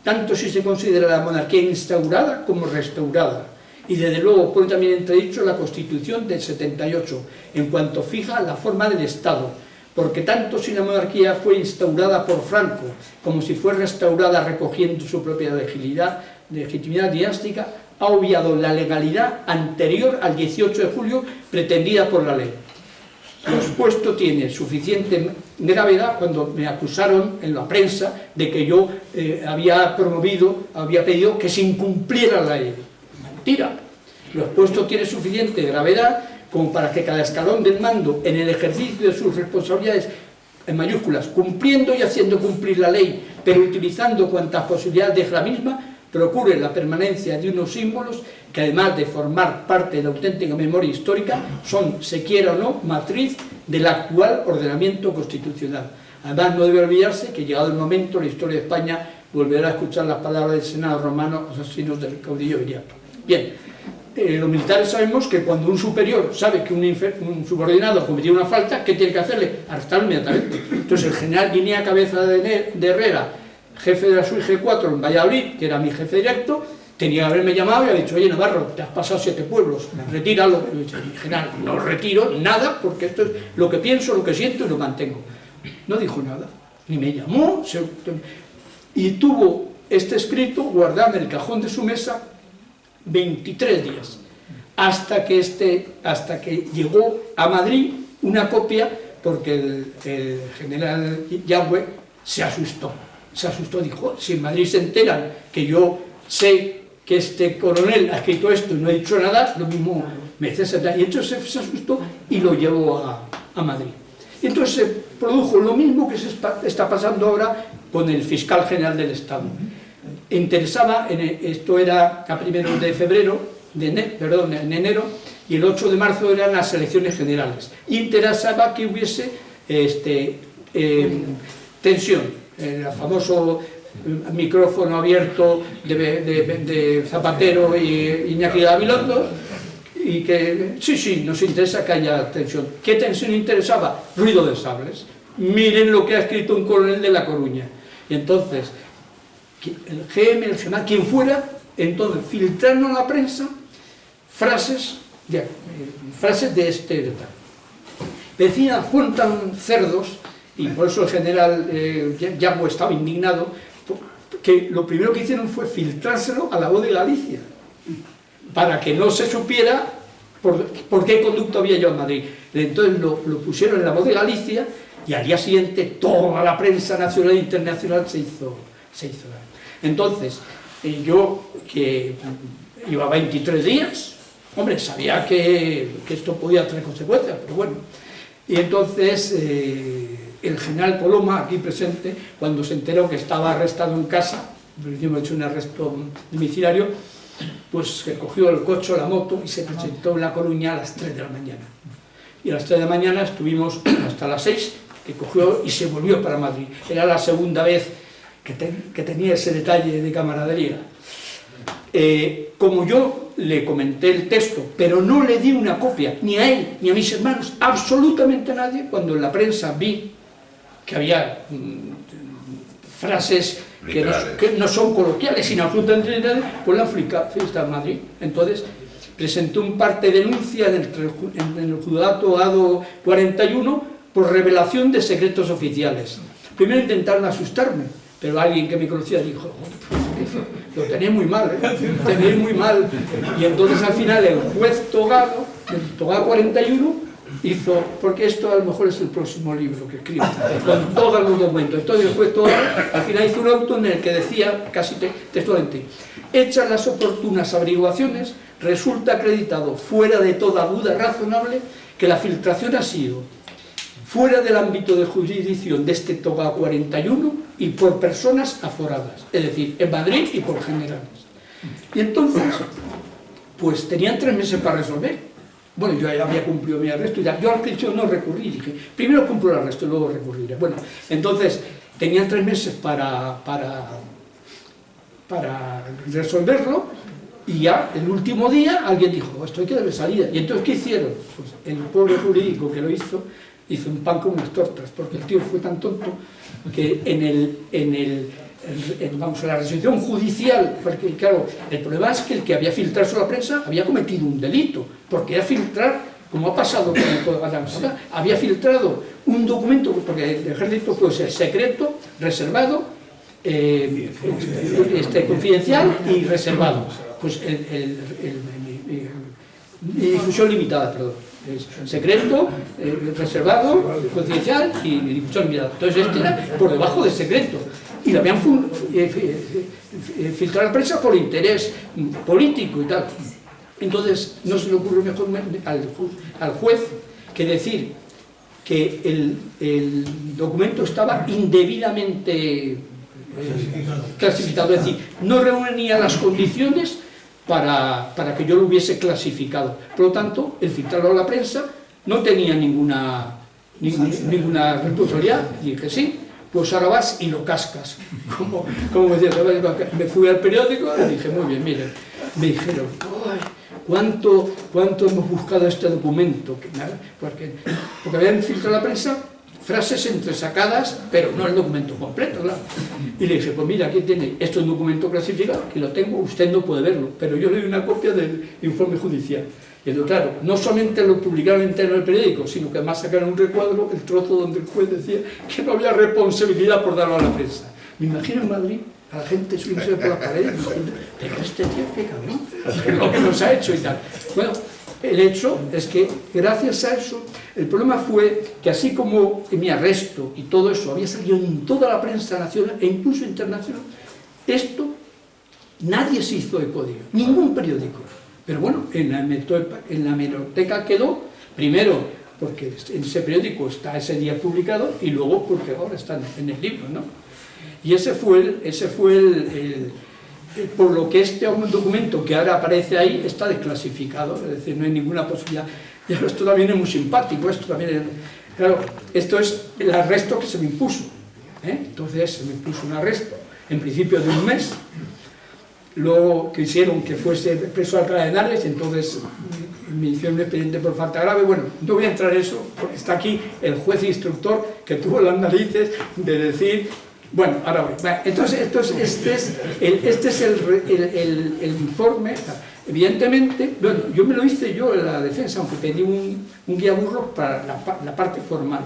tanto si se considera la monarquía instaurada como restaurada, y desde luego pone también entredicho la Constitución del 78, en cuanto fija la forma del Estado, porque tanto si la monarquía fue instaurada por Franco, como si fue restaurada recogiendo su propia legitimidad dinástica, ha obviado la legalidad anterior al 18 de julio pretendida por la ley. Lo expuesto tiene suficiente gravedad cuando me acusaron en la prensa de que yo había pedido que se incumpliera la ley. Mentira. Lo expuesto tiene suficiente gravedad como para que cada escalón del mando, en el ejercicio de sus responsabilidades, en mayúsculas, cumpliendo y haciendo cumplir la ley, pero utilizando cuantas posibilidades deje la misma, procure la permanencia de unos símbolos que, además de formar parte de la auténtica memoria histórica, son, se quiera o no, matriz del actual ordenamiento constitucional. Además, no debe olvidarse que, llegado el momento, la historia de España volverá a escuchar las palabras del Senado romano, asesinos del caudillo Viriato. Bien, los militares sabemos que cuando un superior sabe que un subordinado ha cometido una falta, ¿qué tiene que hacerle? Arrestarlo inmediatamente. Entonces, el general Guinea Cabeza de Herrera, jefe de la SUIG 4 en Valladolid, que era mi jefe directo, tenía que haberme llamado y ha dicho: oye, Navarro, te has pasado 7 pueblos, retíralo. Y yo he dicho: general, no retiro nada, porque esto es lo que pienso, lo que siento y lo mantengo. No dijo nada, ni me llamó, y tuvo este escrito guardado en el cajón de su mesa 23 días, hasta que llegó a Madrid una copia, porque el general Yagüe se asustó, dijo: si en Madrid se enteran que yo sé que este coronel ha escrito esto y no he dicho nada, lo mismo me cesa. Y entonces se asustó y lo llevó a Madrid. Y entonces se produjo lo mismo que se está pasando ahora con el fiscal general del Estado. Interesaba, esto era a 1 de febrero, en enero, y el 8 de marzo eran las elecciones generales. Interesaba que hubiese tensión, el famoso micrófono abierto de Zapatero y Iñaki Gabilondo, y que sí, nos interesa que haya tensión. ¿Qué tensión interesaba? Ruido de sables. Miren lo que ha escrito un coronel de La Coruña. Y entonces, el GM, el Senado, quien fuera, entonces filtraron a la prensa frases de este detalle. Decía, fueron tan cerdos, y por eso el general Yagüe estaba indignado, que lo primero que hicieron fue filtrárselo a La Voz de Galicia, para que no se supiera por qué conducto había yo en Madrid. Entonces lo pusieron en La Voz de Galicia, y al día siguiente toda la prensa nacional e internacional se hizo. Entonces, yo, que iba 23 días, hombre, sabía que esto podía tener consecuencias, pero bueno. Y entonces el general Coloma, aquí presente, cuando se enteró que estaba arrestado en casa, yo me he hecho un arresto domiciliario, pues que cogió el coche o la moto y se presentó en La Coruña a las 3 de la mañana. Y a las 3 de la mañana estuvimos hasta las 6, que cogió y se volvió para Madrid. Era la segunda vez que tenía ese detalle de camaradería. Como yo le comenté el texto, pero no le di una copia, ni a él, ni a mis hermanos, absolutamente a nadie, cuando en la prensa vi que había frases que no son coloquiales, sino absolutamente nadie, pues la fiesta en Madrid. Entonces presenté un parte de denuncia en el juzgado ADO 41 por revelación de secretos oficiales. Primero intentaron asustarme, pero alguien que me conocía dijo: lo tenéis muy mal, tenéis muy mal. Y entonces al final el juez Togado, del Togado 41, hizo, porque esto a lo mejor es el próximo libro que escribo, con todos los documentos. Entonces el juez Togado al final hizo un auto en el que decía, casi textualmente: hechas las oportunas averiguaciones, resulta acreditado fuera de toda duda razonable que la filtración ha sido fuera del ámbito de jurisdicción de este Togado 41 y por personas aforadas, es decir, en Madrid y por generales. Y entonces, pues tenían 3 meses para resolver. Bueno, yo ya había cumplido mi arresto, yo al principio no recurrí, dije, primero cumplo el arresto y luego recurriré. Bueno, entonces tenían 3 meses para resolverlo, y ya el último día alguien dijo: esto hay que darle salida. Y entonces, ¿qué hicieron? Pues el pobre jurídico que lo hizo un pan con unas tortas, porque el tío fue tan tonto que en la resolución judicial, porque claro, el problema es que el que había filtrado eso a la prensa había cometido un delito, porque era filtrar, como ha pasado con el Código Penal, había filtrado un documento, porque el ejército puede ser secreto, reservado, confidencial y reservado. Pues y difusión limitada, perdón. Es secreto, reservado, confidencial y difusión limitada. Entonces este era por debajo de secreto. Y lo habían filtrado a la prensa por interés político y tal. Entonces no se le ocurrió mejor al juez que decir que el documento estaba indebidamente clasificado, es decir, no reunía las condiciones para que yo lo hubiese clasificado. Por lo tanto, el filtrarlo a la prensa no tenía ninguna responsabilidad. Y dije, sí, pues ahora vas y lo cascas. Como decía, me fui al periódico y dije, muy bien, miren, me dijeron, ¡ay! ¿Cuánto hemos buscado este documento? Porque habían filtrado a la prensa frases entresacadas, pero no el documento completo, claro. Y le dije, pues mira, aquí tiene, esto es un documento clasificado, que lo tengo, usted no puede verlo, pero yo le doy una copia del informe judicial. Y entonces, claro, no solamente lo publicaron entero en el periódico, sino que además sacaron un recuadro, el trozo donde el juez decía que no había responsabilidad por darlo a la prensa. Me imagino en Madrid a la gente subiéndose por las paredes diciendo, pero este tío, qué cabrón, es lo que nos ha hecho y tal. Bueno, el hecho es que gracias a eso, el problema fue que así como mi arresto y todo eso había salido en toda la prensa nacional e incluso internacional, esto nadie se hizo eco de ello, ningún periódico. Pero bueno, en la hemeroteca quedó, primero porque en ese periódico está ese día publicado y luego porque ahora está en el libro, ¿no? Y ese fue por lo que este documento que ahora aparece ahí está desclasificado, es decir, no hay ninguna posibilidad. Y esto también es muy simpático, claro, esto es el arresto que se me impuso, Entonces se me impuso un arresto, en principio de un mes, luego quisieron que fuese preso a Alcalá de Henares, entonces me hicieron un expediente por falta grave. Bueno, no voy a entrar en eso, porque está aquí el juez instructor que tuvo las narices de decir... Bueno, ahora voy. Entonces, este es el informe. Evidentemente, bueno, yo me lo hice yo en la defensa, aunque pedí un guía burro para la parte formal.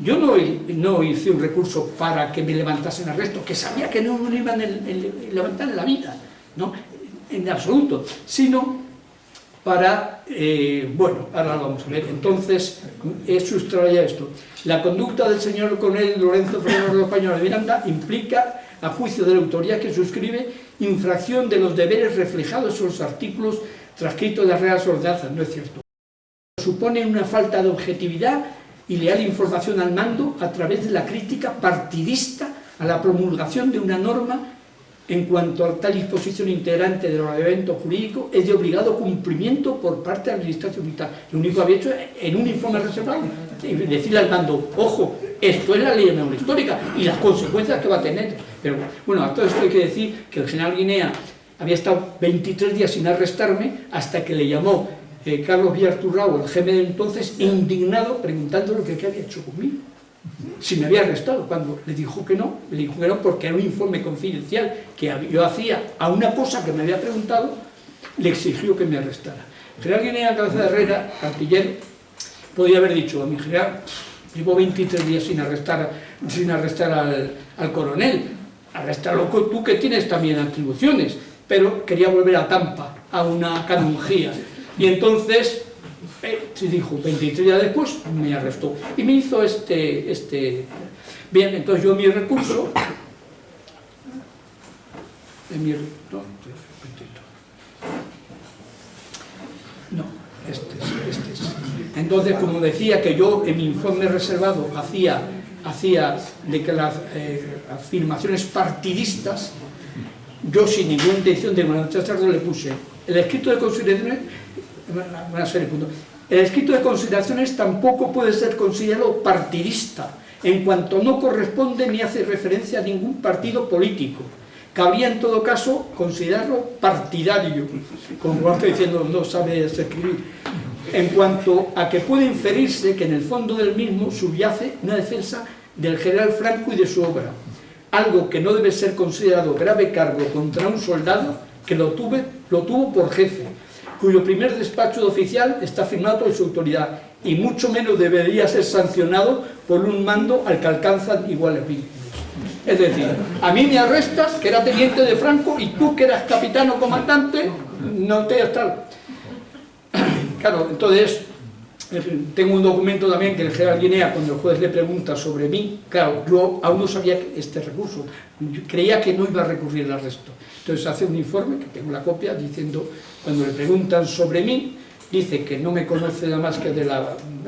Yo no hice un recurso para que me levantasen arresto, que sabía que no me iban a levantar en la vida, ¿no? En absoluto, sino para, bueno, ahora lo vamos a ver. Entonces, he sustraído esto. La conducta del señor coronel Lorenzo Fernández Español de Miranda implica, a juicio de la autoridad que suscribe, infracción de los deberes reflejados en los artículos transcritos de las Reales Ordenanzas. No es cierto. Supone una falta de objetividad y leal información al mando a través de la crítica partidista a la promulgación de una norma en cuanto a tal disposición integrante del ordenamiento jurídico es de obligado cumplimiento por parte de la Administración militar. Lo único que había hecho en un informe reservado, decirle al mando, ojo, esto es la ley de memoria histórica y las consecuencias que va a tener. Pero bueno, a todo esto hay que decir que el general Guinea había estado 23 días sin arrestarme hasta que le llamó Carlos Villarturrao, el jefe de entonces, indignado, preguntándole qué había hecho conmigo. Si me había arrestado, cuando le dijo que no porque era un informe confidencial que yo hacía a una cosa que me había preguntado, le exigió que me arrestara. El general Guinea Cabeza de Herrera, artillero, podía haber dicho a mi general, llevo 23 días sin arrestar al coronel, arréstalo tú que tienes también atribuciones, pero quería volver a Tampa, a una canonjía, y entonces... se dijo, 23 días después me arrestó y me hizo bien, entonces yo mi recurso entonces, como decía que yo en mi informe reservado hacía de que las afirmaciones partidistas, yo sin ninguna intención de manifestarlo le puse el escrito de consideraciones. El escrito de consideraciones tampoco puede ser considerado partidista, en cuanto no corresponde ni hace referencia a ningún partido político. Cabría en todo caso considerarlo partidario, como estoy diciendo, no sabe escribir, en cuanto a que puede inferirse que en el fondo del mismo subyace una defensa del general Franco y de su obra, algo que no debe ser considerado grave cargo contra un soldado que lo tuvo por jefe, cuyo primer despacho de oficial está firmado por su autoridad y mucho menos debería ser sancionado por un mando al que alcanzan iguales vínculos. Es decir, a mí me arrestas, que era teniente de Franco, y tú que eras capitán o comandante, no te has tal. claro, entonces tengo un documento también que el general Guinea, cuando el juez le pregunta sobre mí, claro, yo aún no sabía este recurso, yo creía que no iba a recurrir el arresto. Entonces hace un informe, que tengo la copia, diciendo, cuando le preguntan sobre mí, dice que no me conoce nada más que de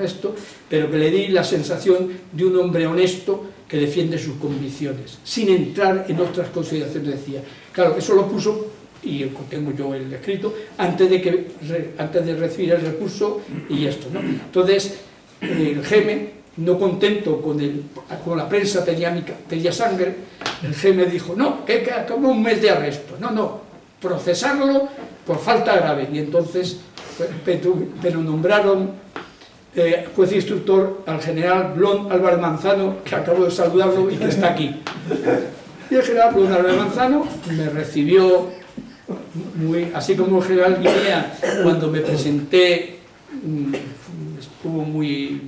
esto, pero que le di la sensación de un hombre honesto que defiende sus convicciones, sin entrar en otras consideraciones, decía. Claro, eso lo puso, y tengo yo el escrito, antes de recibir el recurso y esto, ¿no? Entonces, el GEME, no contento con la prensa pedía sangre, el GEME dijo, no, que como un mes de arresto, no, procesarlo por falta grave, y entonces pero nombraron juez instructor al general Blon Álvarez Manzano, que acabo de saludarlo y que está aquí. Y el general Blon Álvarez Manzano me recibió así como el general Guinea, cuando me presenté, estuvo muy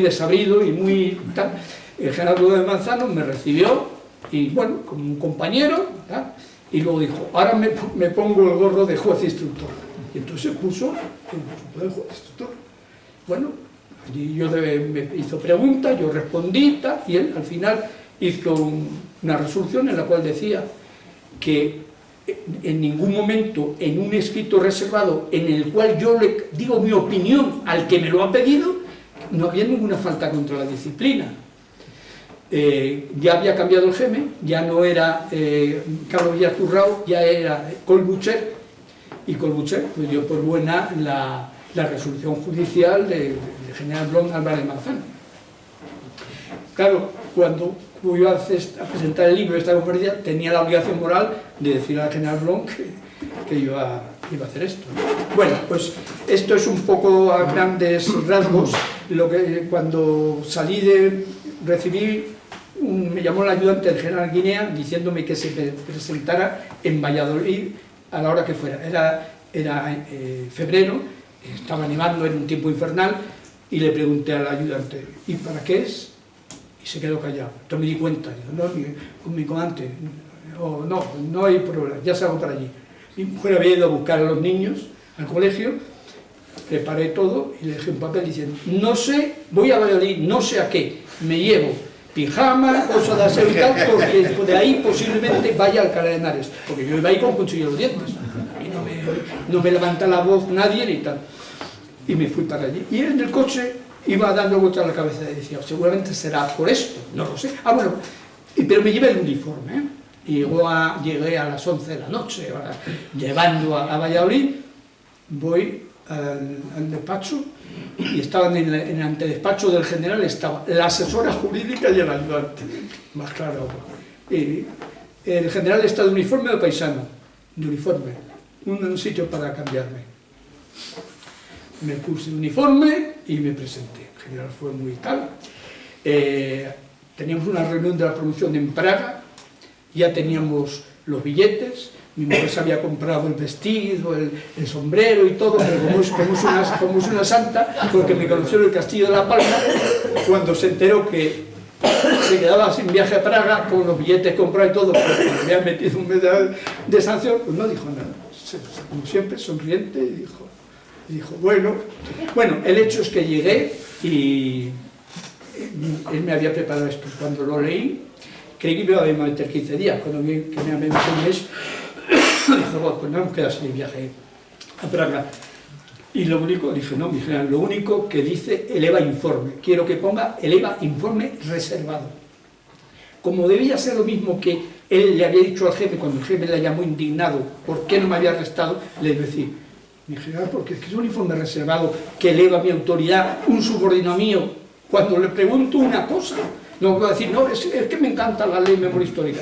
desabrido y muy tal. El general Blon Álvarez Manzano me recibió, y bueno, como un compañero, tal, y luego dijo, ahora me pongo el gorro de juez instructor. Y entonces puso el juez instructor. Bueno, allí me hizo preguntas, yo respondí, tal, y él al final hizo una resolución en la cual decía que en ningún momento, en un escrito reservado en el cual yo le digo mi opinión al que me lo ha pedido, no había ninguna falta contra la disciplina. Ya había cambiado el GEME, ya no era Carlos Villarturrao, ya era Colbucher, y Colbucher pues dio por buena la resolución judicial del general Blon Álvarez Manzano. Claro, cuando iba a presentar el libro, esta conferencia, tenía la obligación moral de decir al general Blon que iba a hacer esto, ¿no? Bueno, pues esto es un poco a grandes rasgos lo que cuando recibí me llamó el ayudante del general Guinea diciéndome que se presentara en Valladolid a la hora que fuera. Era febrero, estaba nevando, era un tiempo infernal, y le pregunté al ayudante, ¿y para qué es? Y se quedó callado. Entonces me di cuenta, con mi comandante, no hay problema, ya salgo para allí. Mi mujer había ido a buscar a los niños al colegio, preparé todo y le dejé un papel diciendo, no sé, voy a Valladolid, no sé a qué, me llevo pijama, cosas de aseo y tal, porque de ahí posiblemente vaya al Alcalá de Henares, porque yo iba ahí con cuchillo en los dientes, y no me levanta la voz nadie ni tal. Y me fui para allí. Y él en el coche iba dando vueltas a la cabeza y decía, seguramente será por esto, no lo sé. Bueno, pero me llevé el uniforme, ¿eh? Y llegué a las 11 de la noche, llevando a Valladolid, voy al despacho, y estaban en el antedespacho del general, estaba la asesora jurídica y el ayudante, más claro. Y el general está de uniforme o paisano, de uniforme, un sitio para cambiarme. Me puse el uniforme y me presenté. El general fue muy tal. Teníamos una reunión de la promoción en Praga, ya teníamos los billetes, mi mujer se había comprado el vestido, el sombrero y todo, pero como es una santa, porque me conoció en el Castillo de la Palma, cuando se enteró que se quedaba sin viaje a Praga, con los billetes comprados y todo, porque me habían metido un mes de sanción, pues no dijo nada. Como siempre, sonriente, y dijo, bueno, el hecho es que llegué y él me había preparado esto. Cuando lo leí, creí que me iba a meter 15 días, cuando vi que me había metido un mes, dijo, pues no nos queda sin viaje a Praga. Y lo único, dije, no, mi general, lo único que dice eleva informe, quiero que ponga eleva informe reservado. Como debía ser lo mismo que él le había dicho al jefe, cuando el jefe le llamó indignado, ¿por qué no me había arrestado? Le decía, mi general, porque es que es un informe reservado que eleva mi autoridad, un subordinado mío, cuando le pregunto una cosa, no puedo decir, no, es que me encanta la ley de memoria histórica.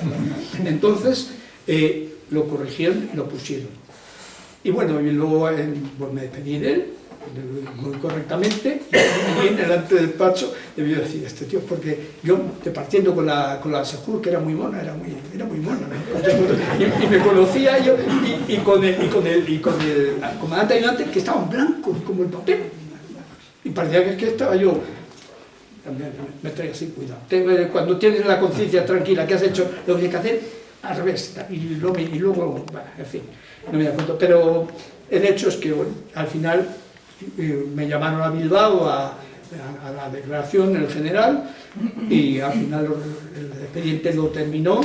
Entonces, lo corrigieron y lo pusieron. Y bueno, y luego pues me despedí de él, muy correctamente, y en el antedespacho debió decir este tío, porque yo, partiendo con la Sejur, que era muy mona, era muy mona, ¿no? y me conocía yo, y con el comandante ayudante, que estaban blancos como el papel, y parecía que estaba yo, me traía así, cuidado. Cuando tienes la conciencia tranquila que has hecho lo que hay que hacer, al revés, y luego en fin, no me da cuenta, pero el hecho es que, bueno, al final me llamaron a Bilbao a la declaración del general, y al final el expediente lo terminó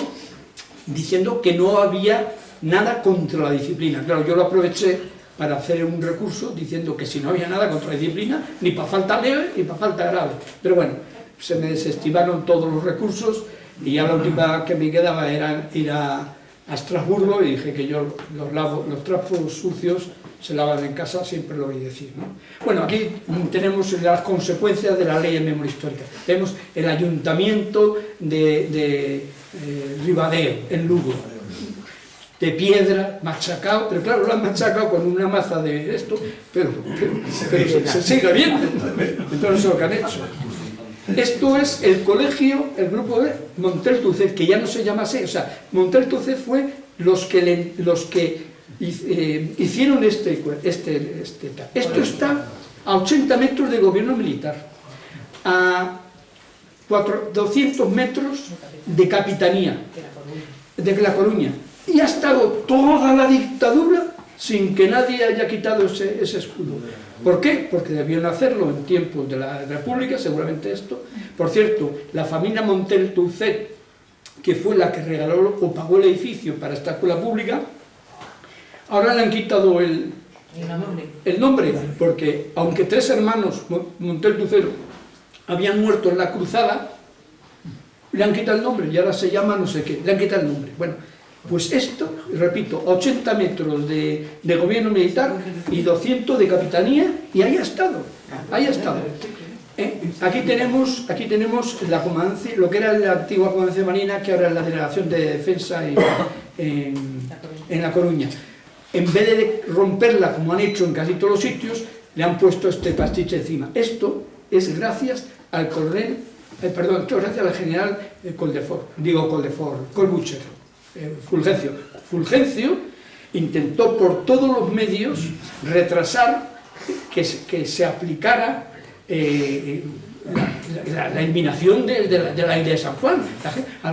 diciendo que no había nada contra la disciplina. Claro, yo lo aproveché para hacer un recurso diciendo que si no había nada contra la disciplina, ni para falta leve ni para falta grave. Pero bueno, se me desestimaron todos los recursos, y ya la última que me quedaba era ir a Estrasburgo, y dije que yo los trapos sucios se lavan en casa, siempre lo oí decir, ¿no? Bueno, aquí tenemos las consecuencias de la ley de memoria histórica. Tenemos el ayuntamiento de Ribadeo, en Lugo, de piedra, machacado, pero claro, lo han machacado con una maza de esto, pero se sigue viendo. Entonces, eso es lo que han hecho. Esto es el colegio, el grupo de Monteltucet, que ya no se llama así. O sea, Monteltucet fue los que hicieron este. Esto está a 80 metros del gobierno militar, a 200 metros de Capitanía, de La Coruña, y ha estado toda la dictadura sin que nadie haya quitado ese escudo. ¿Por qué? Porque debieron hacerlo en tiempos de la República, seguramente esto. Por cierto, la familia Monteltucet, que fue la que regaló o pagó el edificio para esta escuela pública, ahora le han quitado el nombre, porque aunque 3 hermanos Monteltucet habían muerto en la cruzada, le han quitado el nombre y ahora se llama no sé qué, le han quitado el nombre. Bueno, pues esto, repito, 80 metros de gobierno militar y 200 de capitanía, y ahí ha estado, ahí ha estado. Aquí tenemos la comandancia, lo que era la antigua comandancia marina, que ahora es la delegación de defensa en La Coruña. En vez de romperla, como han hecho en casi todos los sitios, le han puesto este pastiche encima. Esto es gracias al coronel, perdón, esto es gracias al general Colbucher, Fulgencio intentó por todos los medios retrasar que se aplicara la eliminación de la isla de San Juan.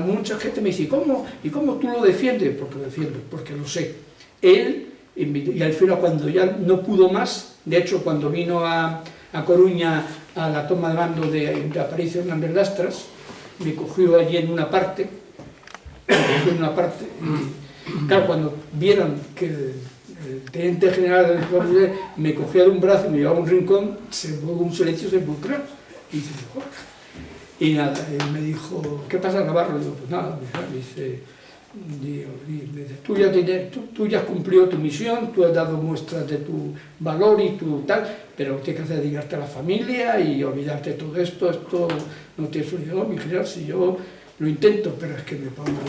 Mucha gente me dice, ¿y cómo tú lo defiendes? Porque lo defiendo, porque lo sé. Él, y al final, cuando ya no pudo más, de hecho cuando vino a Coruña a la toma de mando de Aparicio Hernández Lastras, me cogió allí en una parte, y claro, cuando vieron que el teniente general me cogía de un brazo y me llevaba a un rincón, hubo un silencio sepulcral. Y dice, y nada, él me dijo, ¿qué pasa, Navarro? Y digo, pues nada, me dice, tú ya has cumplido tu misión, tú has dado muestras de tu valor y tu tal, pero tienes que hacer dedicarte a la familia y olvidarte de todo esto no tiene solución. No, mi general, si yo lo intento, pero es que me pongo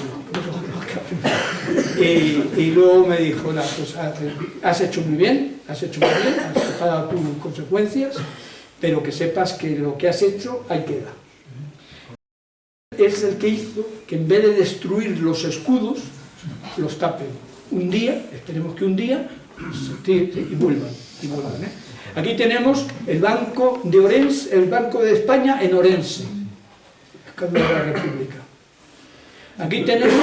y luego me dijo, pues, has hecho muy bien, has pagado tus consecuencias, pero que sepas que lo que has hecho ahí queda. Es el que hizo que en vez de destruir los escudos, los tapen. Un día, esperemos que un día, y vuelvan. Aquí tenemos el Banco de Orense, el Banco de España en Orense, de la República. Aquí tenemos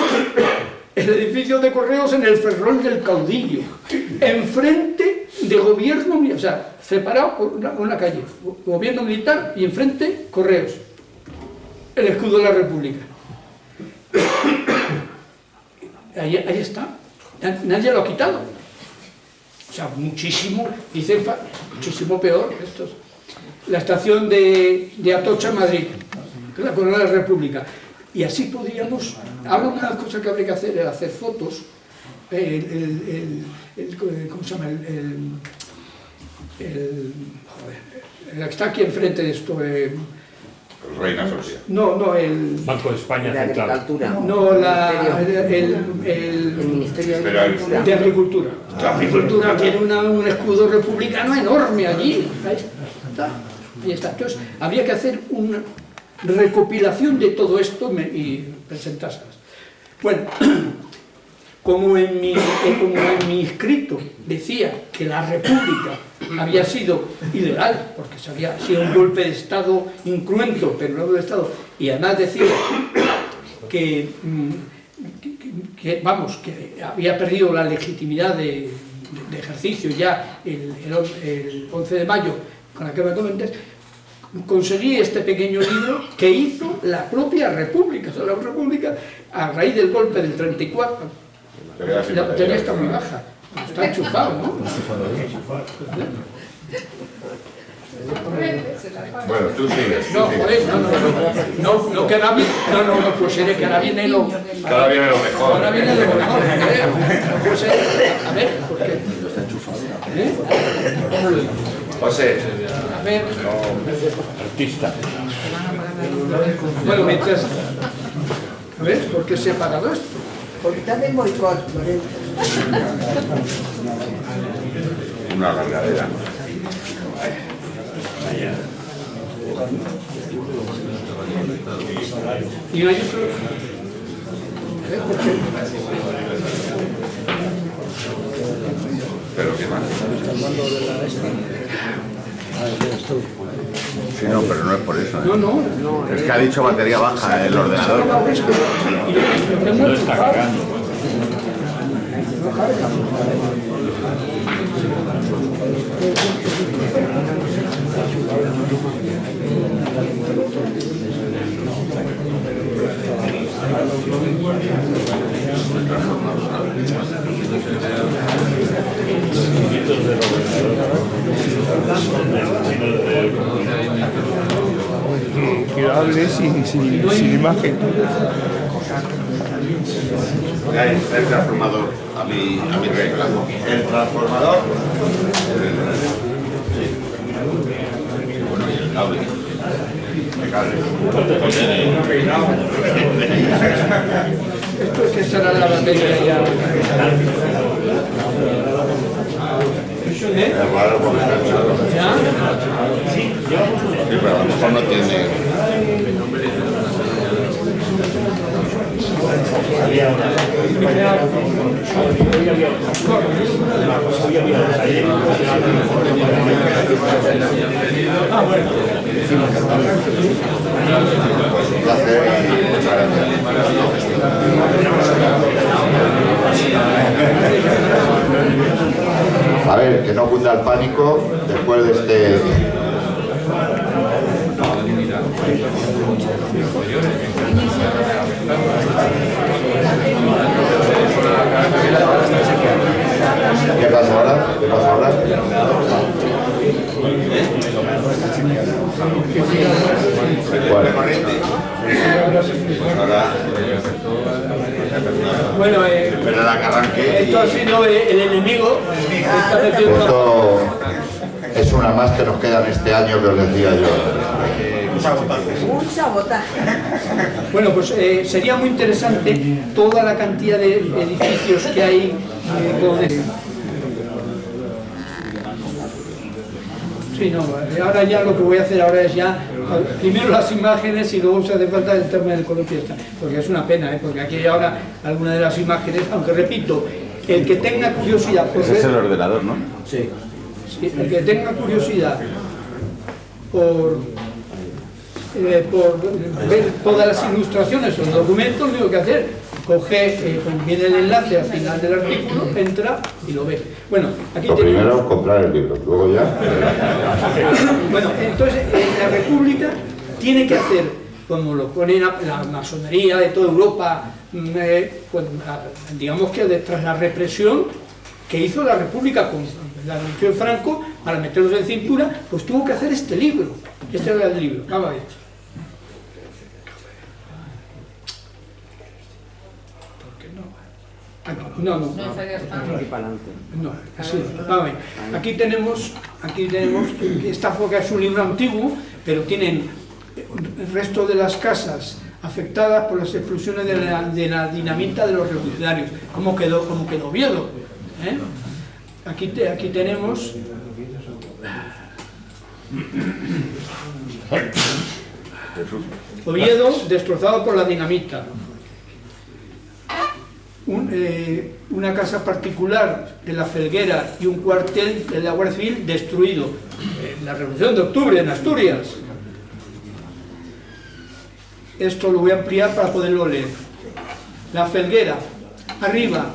el edificio de Correos en el Ferrol del Caudillo, enfrente de gobierno, o sea, separado por una calle, gobierno militar, y enfrente Correos, el escudo de la República. Ahí está, nadie lo ha quitado. O sea, muchísimo, dicen, muchísimo peor. La estación de Atocha, Madrid, que es la corona de la República. Y así podríamos, ahora una de las cosas que habría que hacer es hacer fotos, ¿cómo se llama? El que está aquí enfrente de esto, Reina Sofía. No, el Banco de España de Agricultura. No, el Ministerio de Agricultura. La Agricultura tiene un escudo republicano enorme allí. Ahí está. Entonces, habría que hacer una recopilación de todo esto y presentárselas. Bueno, como en mi escrito decía que la República había sido ilegal, porque se había sido un golpe de Estado incruento, pero no de Estado, y además decía que había perdido la legitimidad de de ejercicio ya el 11 de mayo, con la que me comentes, conseguí este pequeño libro que hizo la propia República. O sea, la República, a raíz del golpe del 34, la batería está muy baja, está enchufado, ¿no? Bueno, tú sigues. No, joder, no, que ahora viene, pues seré que ahora viene lo... Ahora viene lo mejor. Ahora viene lo mejor, pues a ver, ¿por qué? José. A ver... Artista. Bueno, mientras... A ver, ¿por qué se ha apagado esto? Porque te hacen boicot, Lorenzo. Una gargadera. Y no hay otro... ¿Por qué? ¿Pero qué más? Sí, no, pero no es por eso. No. Es que ha dicho batería baja el ordenador. No está cargando. Que hable sin imagen. El transformador, a mi regla. El transformador. Bueno, y el cable. El cable. Esto es que estará la batería ya. Es raro porque está echado. ¿Ya? Sí, pero a lo mejor no tiene. Un placer y muchas gracias. A ver, que no cunda el pánico después de este... ¿Qué pasa ahora? ¿Qué pasa ahora? Bueno, Pero la que arranque. esto ha sido el enemigo. Está metiendo... Esto es una más que nos queda en este año que os decía yo. Un sabotaje. Bueno, pues sería muy interesante toda la cantidad de edificios que hay Sí, no, ahora ya lo que voy a hacer ahora es ya primero las imágenes y luego si hace falta el tema del color fiesta, porque es una pena, porque aquí hay ahora algunas de las imágenes, aunque repito, el que tenga curiosidad por Ese es el ordenador, ¿no? Sí, el que tenga curiosidad por ver todas las ilustraciones o los documentos, lo único que hacer, coge, viene el enlace al final del artículo, entra y lo ve. Bueno, aquí Lo tenemos... primero es comprar el libro, luego ya... Bueno, entonces la República tiene que hacer, como lo pone la masonería de toda Europa, pues, digamos que tras la represión que hizo la República con la revolución de Franco, para meterlos en cintura, pues tuvo que hacer este libro. Este era el libro, vamos a ver. No, así, vamos a ver. Aquí tenemos, esta foca es un libro antiguo, pero tienen el resto de las casas afectadas por las explosiones de la dinamita de los revolucionarios. ¿Cómo quedó Oviedo? Aquí tenemos... Oviedo destrozado por la dinamita. Una casa particular de la Felguera y un cuartel de la Guardia Civil destruido. La Revolución de Octubre en Asturias. Esto lo voy a ampliar para poderlo leer. La Felguera, arriba,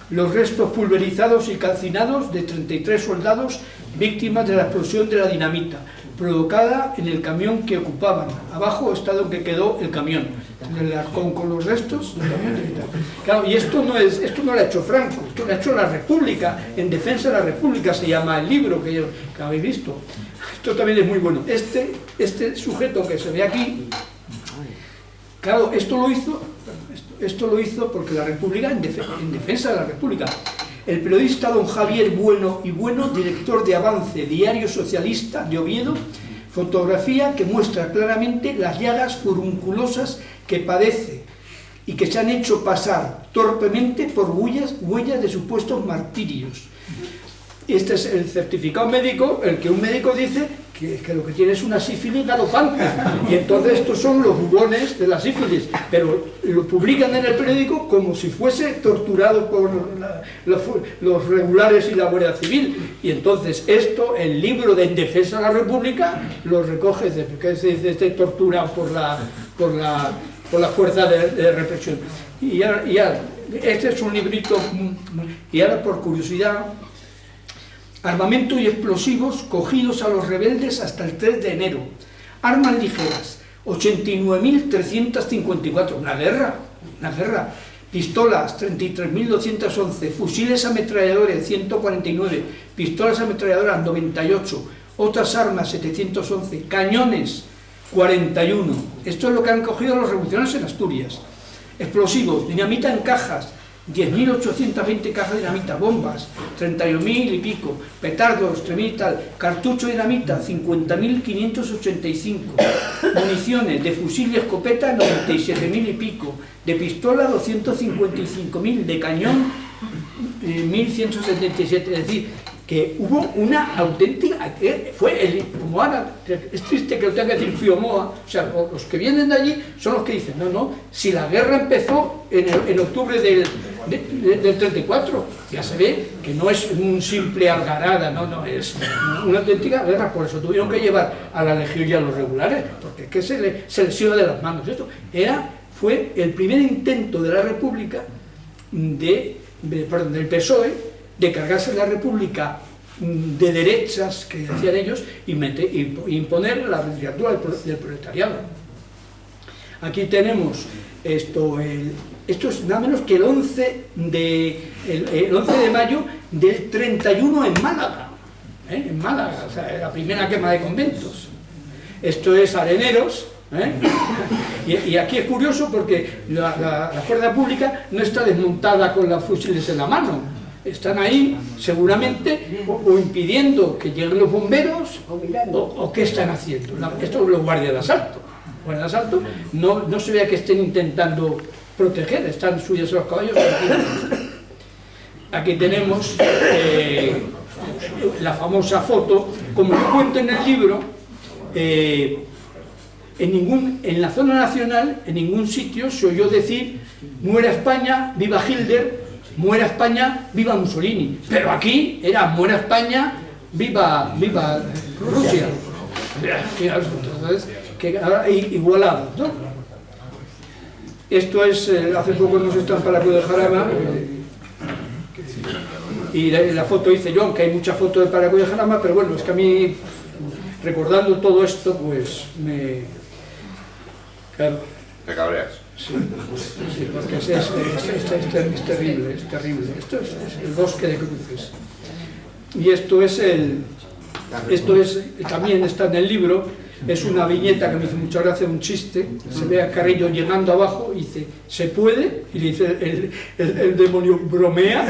los restos pulverizados y calcinados de 33 soldados víctimas de la explosión de la dinamita provocada en el camión que ocupaban. Abajo está donde quedó el camión, el arcón con los restos del camión. Claro, y esto no lo ha hecho Franco, esto lo ha hecho la República, en defensa de la República se llama el libro que habéis visto. Esto también es muy bueno. Este sujeto que se ve aquí, claro, esto lo hizo porque la República, en defensa de la República. El periodista don Javier Bueno, director de Avance, diario socialista de Oviedo, fotografía que muestra claramente las llagas furunculosas que padece y que se han hecho pasar torpemente por huellas de supuestos martirios. Este es el certificado médico, el que un médico dice que lo que tiene es una sífilis galopante, y entonces estos son los bubones de la sífilis, pero lo publican en el periódico como si fuese torturado por los regulares y la Guardia Civil, y entonces esto, el libro de En defensa de la República, lo recoge desde torturado por la fuerza de represión. Y ahora, este es un librito, y ahora por curiosidad, armamento y explosivos cogidos a los rebeldes hasta el 3 de enero. Armas ligeras, 89.354. Una guerra. Pistolas, 33.211. Fusiles ametralladores, 149. Pistolas ametralladoras, 98. Otras armas, 711. Cañones, 41. Esto es lo que han cogido los revolucionarios en Asturias. Explosivos, dinamita en cajas, 10.820 cajas de dinamita, bombas, 31.000 y pico, petardos, 3.000 y tal, cartucho de dinamita, 50.585, municiones de fusil y escopeta, 97.000 y pico, de pistola, 255.000, de cañón, 1.177, es decir, que hubo una auténtica, como ahora, es triste que lo tenga que decir Fiomoa, o sea, los que vienen de allí son los que dicen, no, si la guerra empezó en octubre del 34, ya se ve que no es un simple algarada, no, es una auténtica guerra, por eso tuvieron que llevar a la Legión y a los regulares, porque es que se les iba de las manos. Esto fue el primer intento de la República, del PSOE, de cargarse la República de derechas, que decían ellos, y imponer la literatura del proletariado. Aquí tenemos esto es nada menos que el 11 de mayo del 31 en Málaga, o sea, la primera quema de conventos. Esto es Areneros, y aquí es curioso porque la fuerza pública no está desmontada con los fusiles en la mano. Están ahí seguramente o impidiendo que lleguen los bomberos o qué están haciendo. Esto es los guardias de asalto. Guardias de asalto no se vea que estén intentando proteger, están subidos a los caballos. Aquí tenemos la famosa foto, como lo cuento en el libro. En la zona nacional, en ningún sitio se oyó decir muera España, viva Hitler, muera España, viva Mussolini. Pero aquí era muera España, viva Rusia. Entonces, igualado, ¿no? Esto es, hace poco nos están para la Cruz de Jarama, y la foto dice yo, aunque hay muchas fotos de Paracuello de Jarama, pero bueno, es que a mí, recordando todo esto, pues claro. ¿Te cabreas? Sí, porque es terrible, es terrible. Esto es el bosque de cruces. Y esto también está en el libro, es una viñeta que me hizo mucha gracia, un chiste, se ve a Carrillo llegando abajo y dice, ¿se puede? Y le dice el demonio, ¿bromea?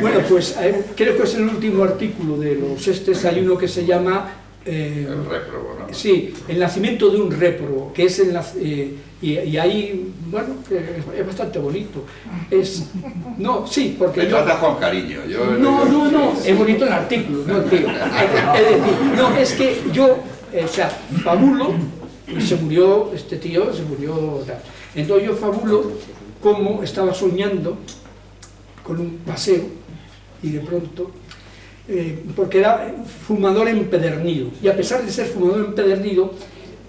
Bueno, pues creo que es el último artículo de los hay uno que se llama... el réprobo, ¿no? Sí, el nacimiento de un réprobo, que es y ahí, bueno, es bastante bonito. Sí, porque me trata con cariño. No, es bonito el artículo, no el tío. Es decir, no, es que yo, fabulo, se murió, este tío se murió, entonces yo fabulo cómo estaba soñando con un paseo y de pronto... porque era fumador empedernido, y a pesar de ser fumador empedernido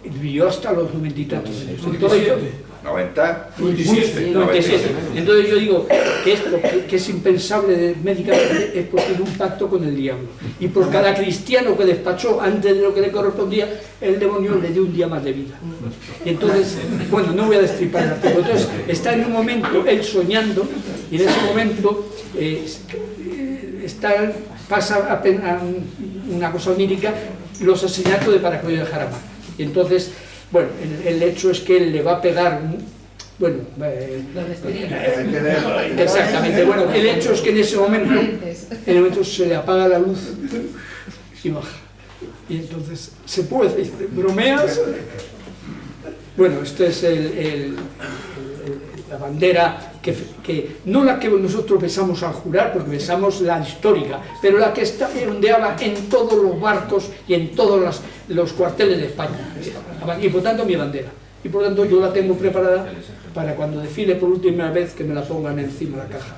vivió hasta los 90 y tantos años. Entonces 97. Entonces yo digo que esto, que es impensable médicamente, es porque es un pacto con el diablo. Y por cada cristiano que despachó antes de lo que le correspondía, el demonio le dio un día más de vida. Y entonces, bueno, no voy a destripar el artículo. Entonces está en un momento él soñando, y en ese momento pasa a una cosa onírica, los asesinatos de para que yo dejara más. Y entonces, bueno, el hecho es que él le va a pegar, bueno, exactamente, bueno, el hecho es que en ese momento se le apaga la luz y baja. Y entonces se puede decir, bromeas. Bueno, esta es la bandera que no la que nosotros besamos al jurar, porque besamos la histórica, pero la que ondeaba en todos los barcos y en todos los cuarteles de España, y por tanto mi bandera, y por tanto yo la tengo preparada para cuando desfile por última vez que me la pongan encima de la caja.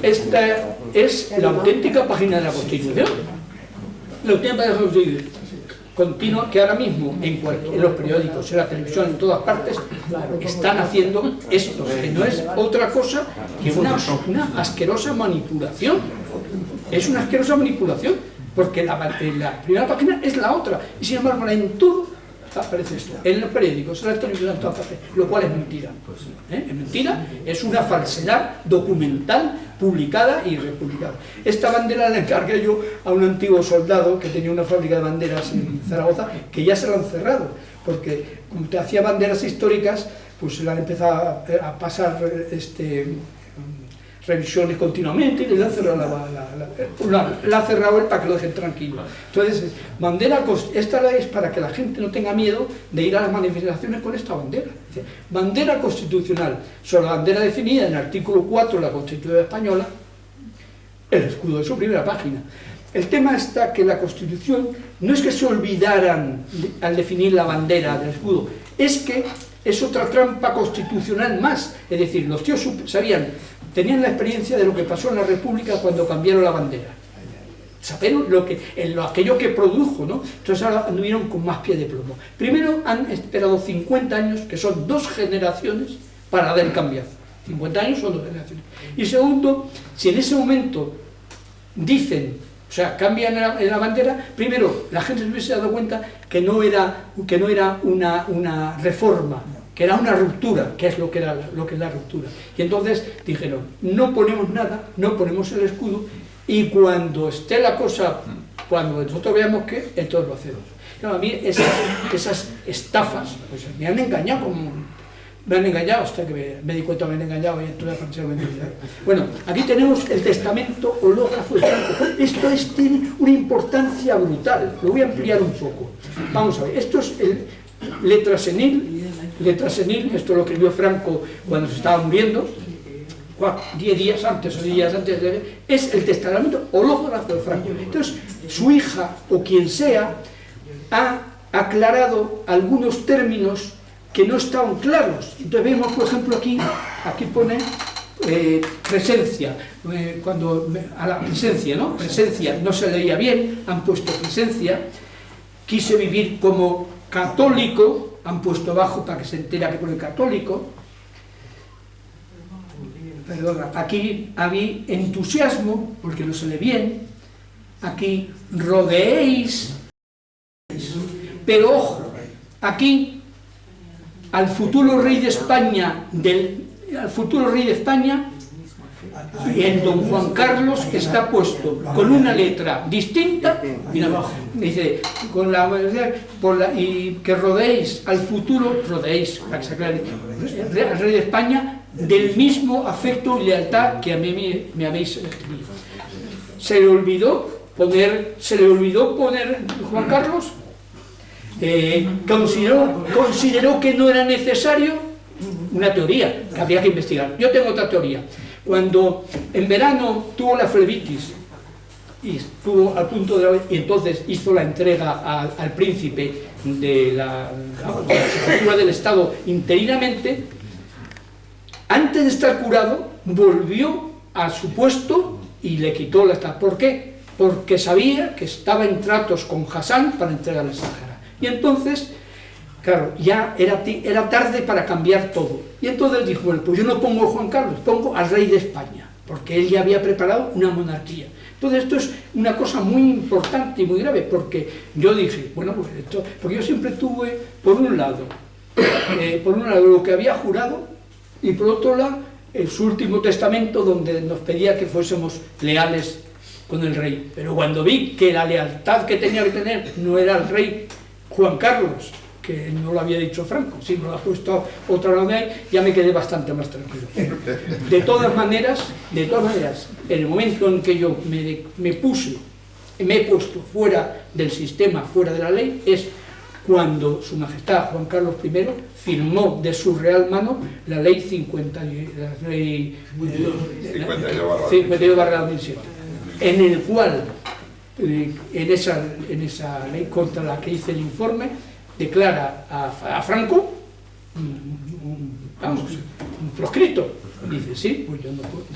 Esta es la auténtica página de la Constitución, la auténtica página de la Constitución continua, que ahora mismo en los periódicos, en la televisión, en todas partes están haciendo esto, que no es otra cosa que una asquerosa manipulación. Es una asquerosa manipulación, porque la primera página es la otra, y sin embargo en todo aparece esto, en los periódicos, en la televisión, en todas partes, lo cual es mentira. Es mentira, es una falsedad documental, publicada y republicada. Esta bandera la encargué yo a un antiguo soldado que tenía una fábrica de banderas en Zaragoza, que ya se la han cerrado, porque como te hacía banderas históricas, pues se la han empezado a pasar revisiones continuamente, y le han cerrado la ha cerrado él para que lo dejen tranquilo. Entonces, esta es para que la gente no tenga miedo de ir a las manifestaciones con esta bandera. Bandera constitucional, sobre la bandera definida en el artículo 4 de la Constitución española, el escudo de su primera página. El tema está que la Constitución no es que se olvidaran al definir la bandera del escudo, es que es otra trampa constitucional más. Es decir, los tíos tenían la experiencia de lo que pasó en la República cuando cambiaron la bandera. Sabieron aquello que produjo, ¿no? Entonces ahora anduvieron con más pie de plomo. Primero han esperado 50 años, que son 2 generaciones, para dar el cambiazo. 50 años son 2 generaciones. Y segundo, si en ese momento dicen, o sea, cambian la bandera, primero la gente se hubiese dado cuenta que no era una reforma, que era una ruptura, que es lo que es la ruptura. Y entonces dijeron, no ponemos nada, no ponemos el escudo, y cuando esté la cosa, cuando nosotros veamos que, entonces lo hacemos. Claro, a mí esas estafas, pues me han engañado hasta que me di cuenta que me han engañado y entonces aparentemente. Bueno, aquí tenemos el testamento hológrafo de Franco. Esto tiene una importancia brutal, lo voy a ampliar un poco. Vamos a ver, esto es letra senil, esto lo escribió Franco cuando se estaba muriendo, 10 días antes o 10 días antes, es el testamento hológrafo de Franco. Entonces, su hija o quien sea ha aclarado algunos términos que no estaban claros. Entonces vemos, por ejemplo, aquí pone presencia, a la presencia, ¿no? Presencia no se leía bien, han puesto presencia. Quise vivir como católico, han puesto abajo para que se entera que pone católico. Perdona, aquí había entusiasmo, porque no se lee bien. Aquí rodeéis, pero ojo, aquí al futuro rey de España, y en don Juan Carlos está puesto con una letra distinta, mira abajo, dice, y que rodeéis al futuro, rodeéis, para que se aclare, al rey de España, del mismo afecto y lealtad que a mí me habéis tenido. Se le olvidó poner Juan Carlos, consideró que no era necesario, una teoría que había que investigar. Yo tengo otra teoría. Cuando en verano tuvo la flebitis y estuvo al punto y entonces hizo la entrega al príncipe de la jefatura del Estado interinamente, antes de estar curado volvió a su puesto y le quitó la estatua. ¿Por qué? Porque sabía que estaba en tratos con Hassan para entregar el Sáhara. Y entonces Claro, ya era tarde para cambiar todo. Y entonces dijo, bueno, pues yo no pongo a Juan Carlos, pongo al rey de España, porque él ya había preparado una monarquía. Entonces esto es una cosa muy importante y muy grave, porque yo dije, bueno, pues esto, porque yo siempre tuve, por un lado lo que había jurado, y por otro lado, su último testamento, donde nos pedía que fuésemos leales con el rey. Pero cuando vi que la lealtad que tenía que tener no era el rey Juan Carlos, que no lo había dicho Franco, sino lo ha puesto otra lado de ahí, ya me quedé bastante más tranquilo. De todas maneras, en el momento en que yo me he puesto fuera del sistema, fuera de la ley, es cuando Su Majestad Juan Carlos I firmó de su real mano la ley 52/2007, en el cual, en esa ley contra la que hice el informe, declara a Franco un proscrito. Dice, sí, pues yo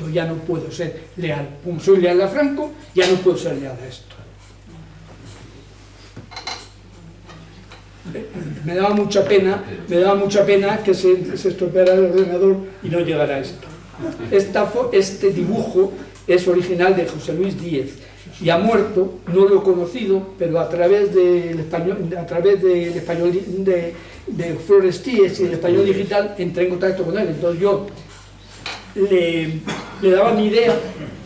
ya no puedo ser leal. Como soy leal a Franco, ya no puedo ser leal a esto. Me daba mucha pena que se estropeara el ordenador y no llegara a esto. Este dibujo es original de José Luis Díez y ha muerto, no lo he conocido, pero a través del español, de Flores Tíez y el Español Digital entré en contacto con él. Entonces yo le daba mi idea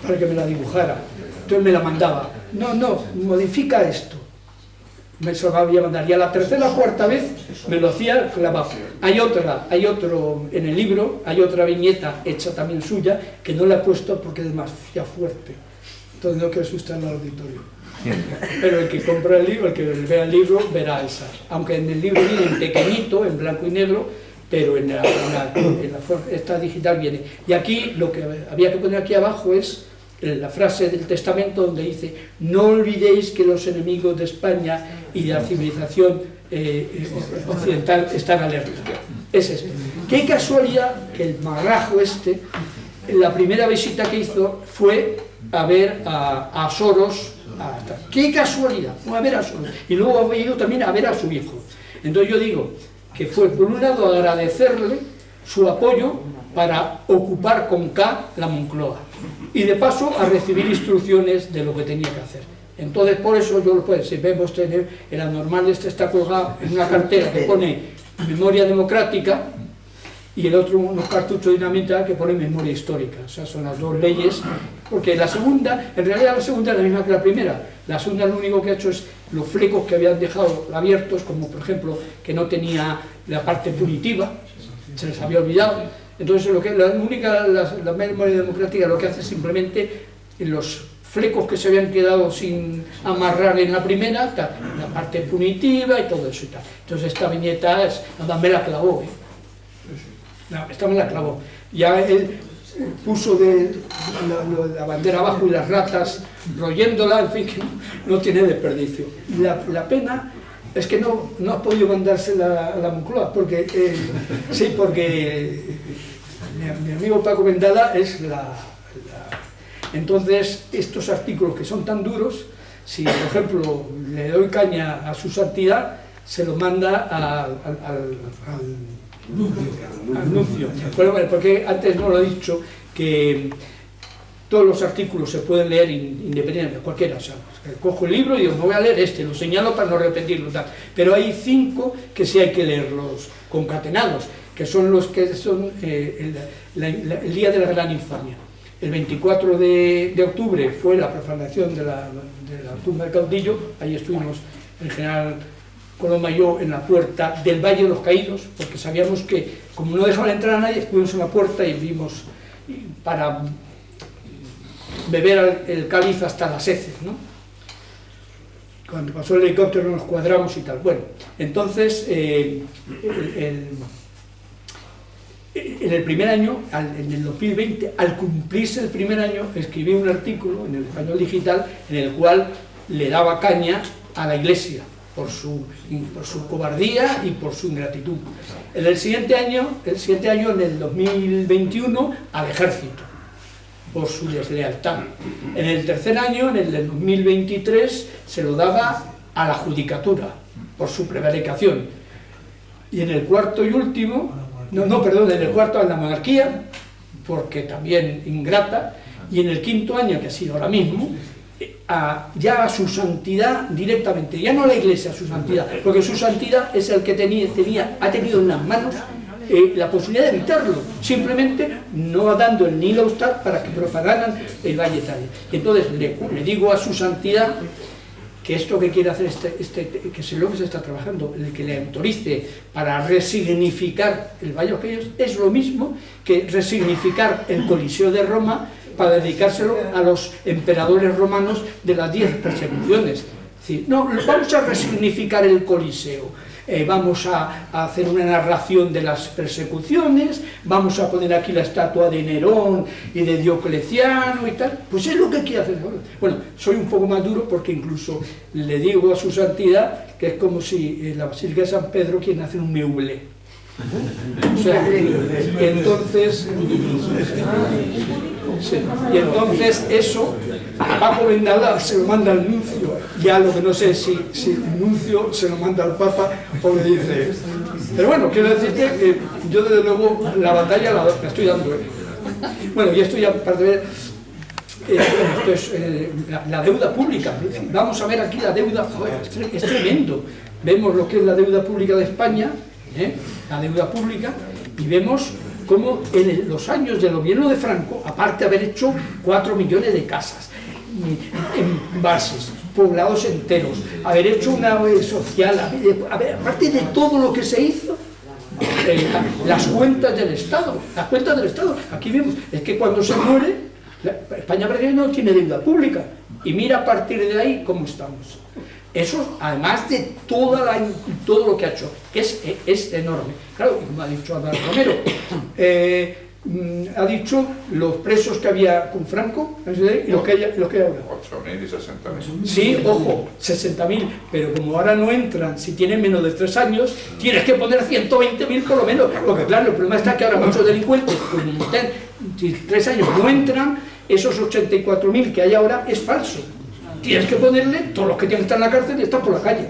para que me la dibujara, entonces me la mandaba. No, modifica esto. Me se lo había mandado, y a la tercera o cuarta vez me lo hacía clavado. Hay otro en el libro, hay otra viñeta hecha también suya, que no la he puesto porque es demasiado fuerte, entonces no quiero asustar al auditorio. Pero el que compra el libro, el que vea el libro, verá esa. Aunque en el libro viene en pequeñito, en blanco y negro, pero en esta digital viene. Y aquí lo que había que poner aquí abajo es la frase del testamento donde dice: no olvidéis que los enemigos de España y de la civilización occidental están alerta. Es esto. Qué casualidad que el marrajo este, la primera visita que hizo fue a ver a Soros. Qué casualidad, fue a ver a Soros. Y luego había ido también a ver a su hijo. Entonces yo digo que fue, por un lado, agradecerle su apoyo para ocupar con K la Moncloa, y de paso a recibir instrucciones de lo que tenía que hacer. Entonces por eso yo, pues, si vemos, tener el anormal este está colgado en una cartera que pone memoria democrática y el otro unos cartuchos de dinamita que pone memoria histórica. O sea, son las dos leyes, porque la segunda, en realidad la segunda es la misma que la primera. La segunda lo único que ha hecho es los flecos que habían dejado abiertos, como por ejemplo que no tenía la parte punitiva, se les había olvidado. Entonces la memoria democrática lo que hace es simplemente los flecos que se habían quedado sin amarrar en la primera, la parte punitiva y todo eso y tal. Entonces esta viñeta me la clavó, esta me la clavó. Ya él puso la bandera abajo y las ratas royéndola, en fin, que no tiene desperdicio. La pena es que no ha podido mandársela a la Moncloa, porque mi amigo Paco Vendala es Entonces, estos artículos que son tan duros, si por ejemplo le doy caña a su santidad, se lo manda al nuncio. Bueno, porque antes no lo he dicho, que todos los artículos se pueden leer independientemente, cualquiera. O sea, cojo el libro y digo, no voy a leer lo señalo para no repetirlo, tal. Pero hay 5 que sí hay que leerlos concatenados, que son los que son el día de la gran infamia. El 24 de octubre fue la profanación de la tumba del caudillo. Ahí estuvimos el general Coloma y yo en la puerta del Valle de los Caídos, porque sabíamos que, como no dejaban entrar a nadie, estuvimos en la puerta y vimos para beber el cáliz hasta las heces, ¿no? Cuando pasó el helicóptero nos cuadramos y tal. Bueno, entonces en el primer año, en el 2020, al cumplirse el primer año, escribí un artículo en el Español Digital en el cual le daba caña a la Iglesia por su cobardía y por su ingratitud. En el siguiente año, en el 2021, al Ejército, por su deslealtad. En el tercer año, en el del 2023, se lo daba a la Judicatura, por su prevaricación. y en el cuarto y último, perdón, en el cuarto a la monarquía, porque también ingrata, y en el quinto año, que ha sido ahora mismo, ya a su santidad directamente, ya no a la iglesia, a su santidad, porque su santidad es el que ha tenido en las manos la posibilidad de evitarlo, simplemente no dando el Nilo Austral para que profanaran el Valle Talia. Entonces le digo a su santidad que esto que quiere hacer que es lo que se está trabajando, el que le autorice para resignificar el Valle Aquellos, es lo mismo que resignificar el Coliseo de Roma para dedicárselo a los emperadores romanos de las 10 persecuciones. Es decir, no, vamos a resignificar el Coliseo. Vamos a hacer una narración de las persecuciones, vamos a poner aquí la estatua de Nerón y de Diocleciano y tal, pues es lo que quiere hacer ahora. Bueno, soy un poco más duro porque incluso le digo a su santidad que es como si en la Basílica de San Pedro quieren hacer un meublé. O sea, entonces, sí, y entonces eso Paco Vendala se lo manda al nuncio, ya lo que no sé si el nuncio se lo manda al Papa o le dice, pero bueno, quiero decirte que yo desde luego la batalla la estoy dando. Bueno, y esto ya para ver, esto es la deuda pública. Vamos a ver aquí la deuda, joder, es tremendo. Vemos lo que es la deuda pública de España, la deuda pública, y vemos cómo en los años del gobierno de Franco, aparte de haber hecho 4 millones de casas, bases, poblados enteros, haber hecho una social, aparte de todo lo que se hizo, las cuentas del Estado, aquí vemos, es que cuando se muere, España no tiene deuda pública, y mira a partir de ahí cómo estamos. Eso, además de todo lo que ha hecho, que es enorme. Claro, como ha dicho Álvaro Romero, ha dicho los presos que había con Franco y los que hay ahora. 8.000 y 60.000. Sí, ojo, 60.000, pero como ahora no entran, si tienen menos de 3 años, tienes que poner 120.000 por lo menos, porque claro, el problema está que ahora muchos delincuentes, si 3 años no entran, esos 84.000 que hay ahora es falso. Tienes que ponerle todos los que tienen que estar en la cárcel y están por la calle.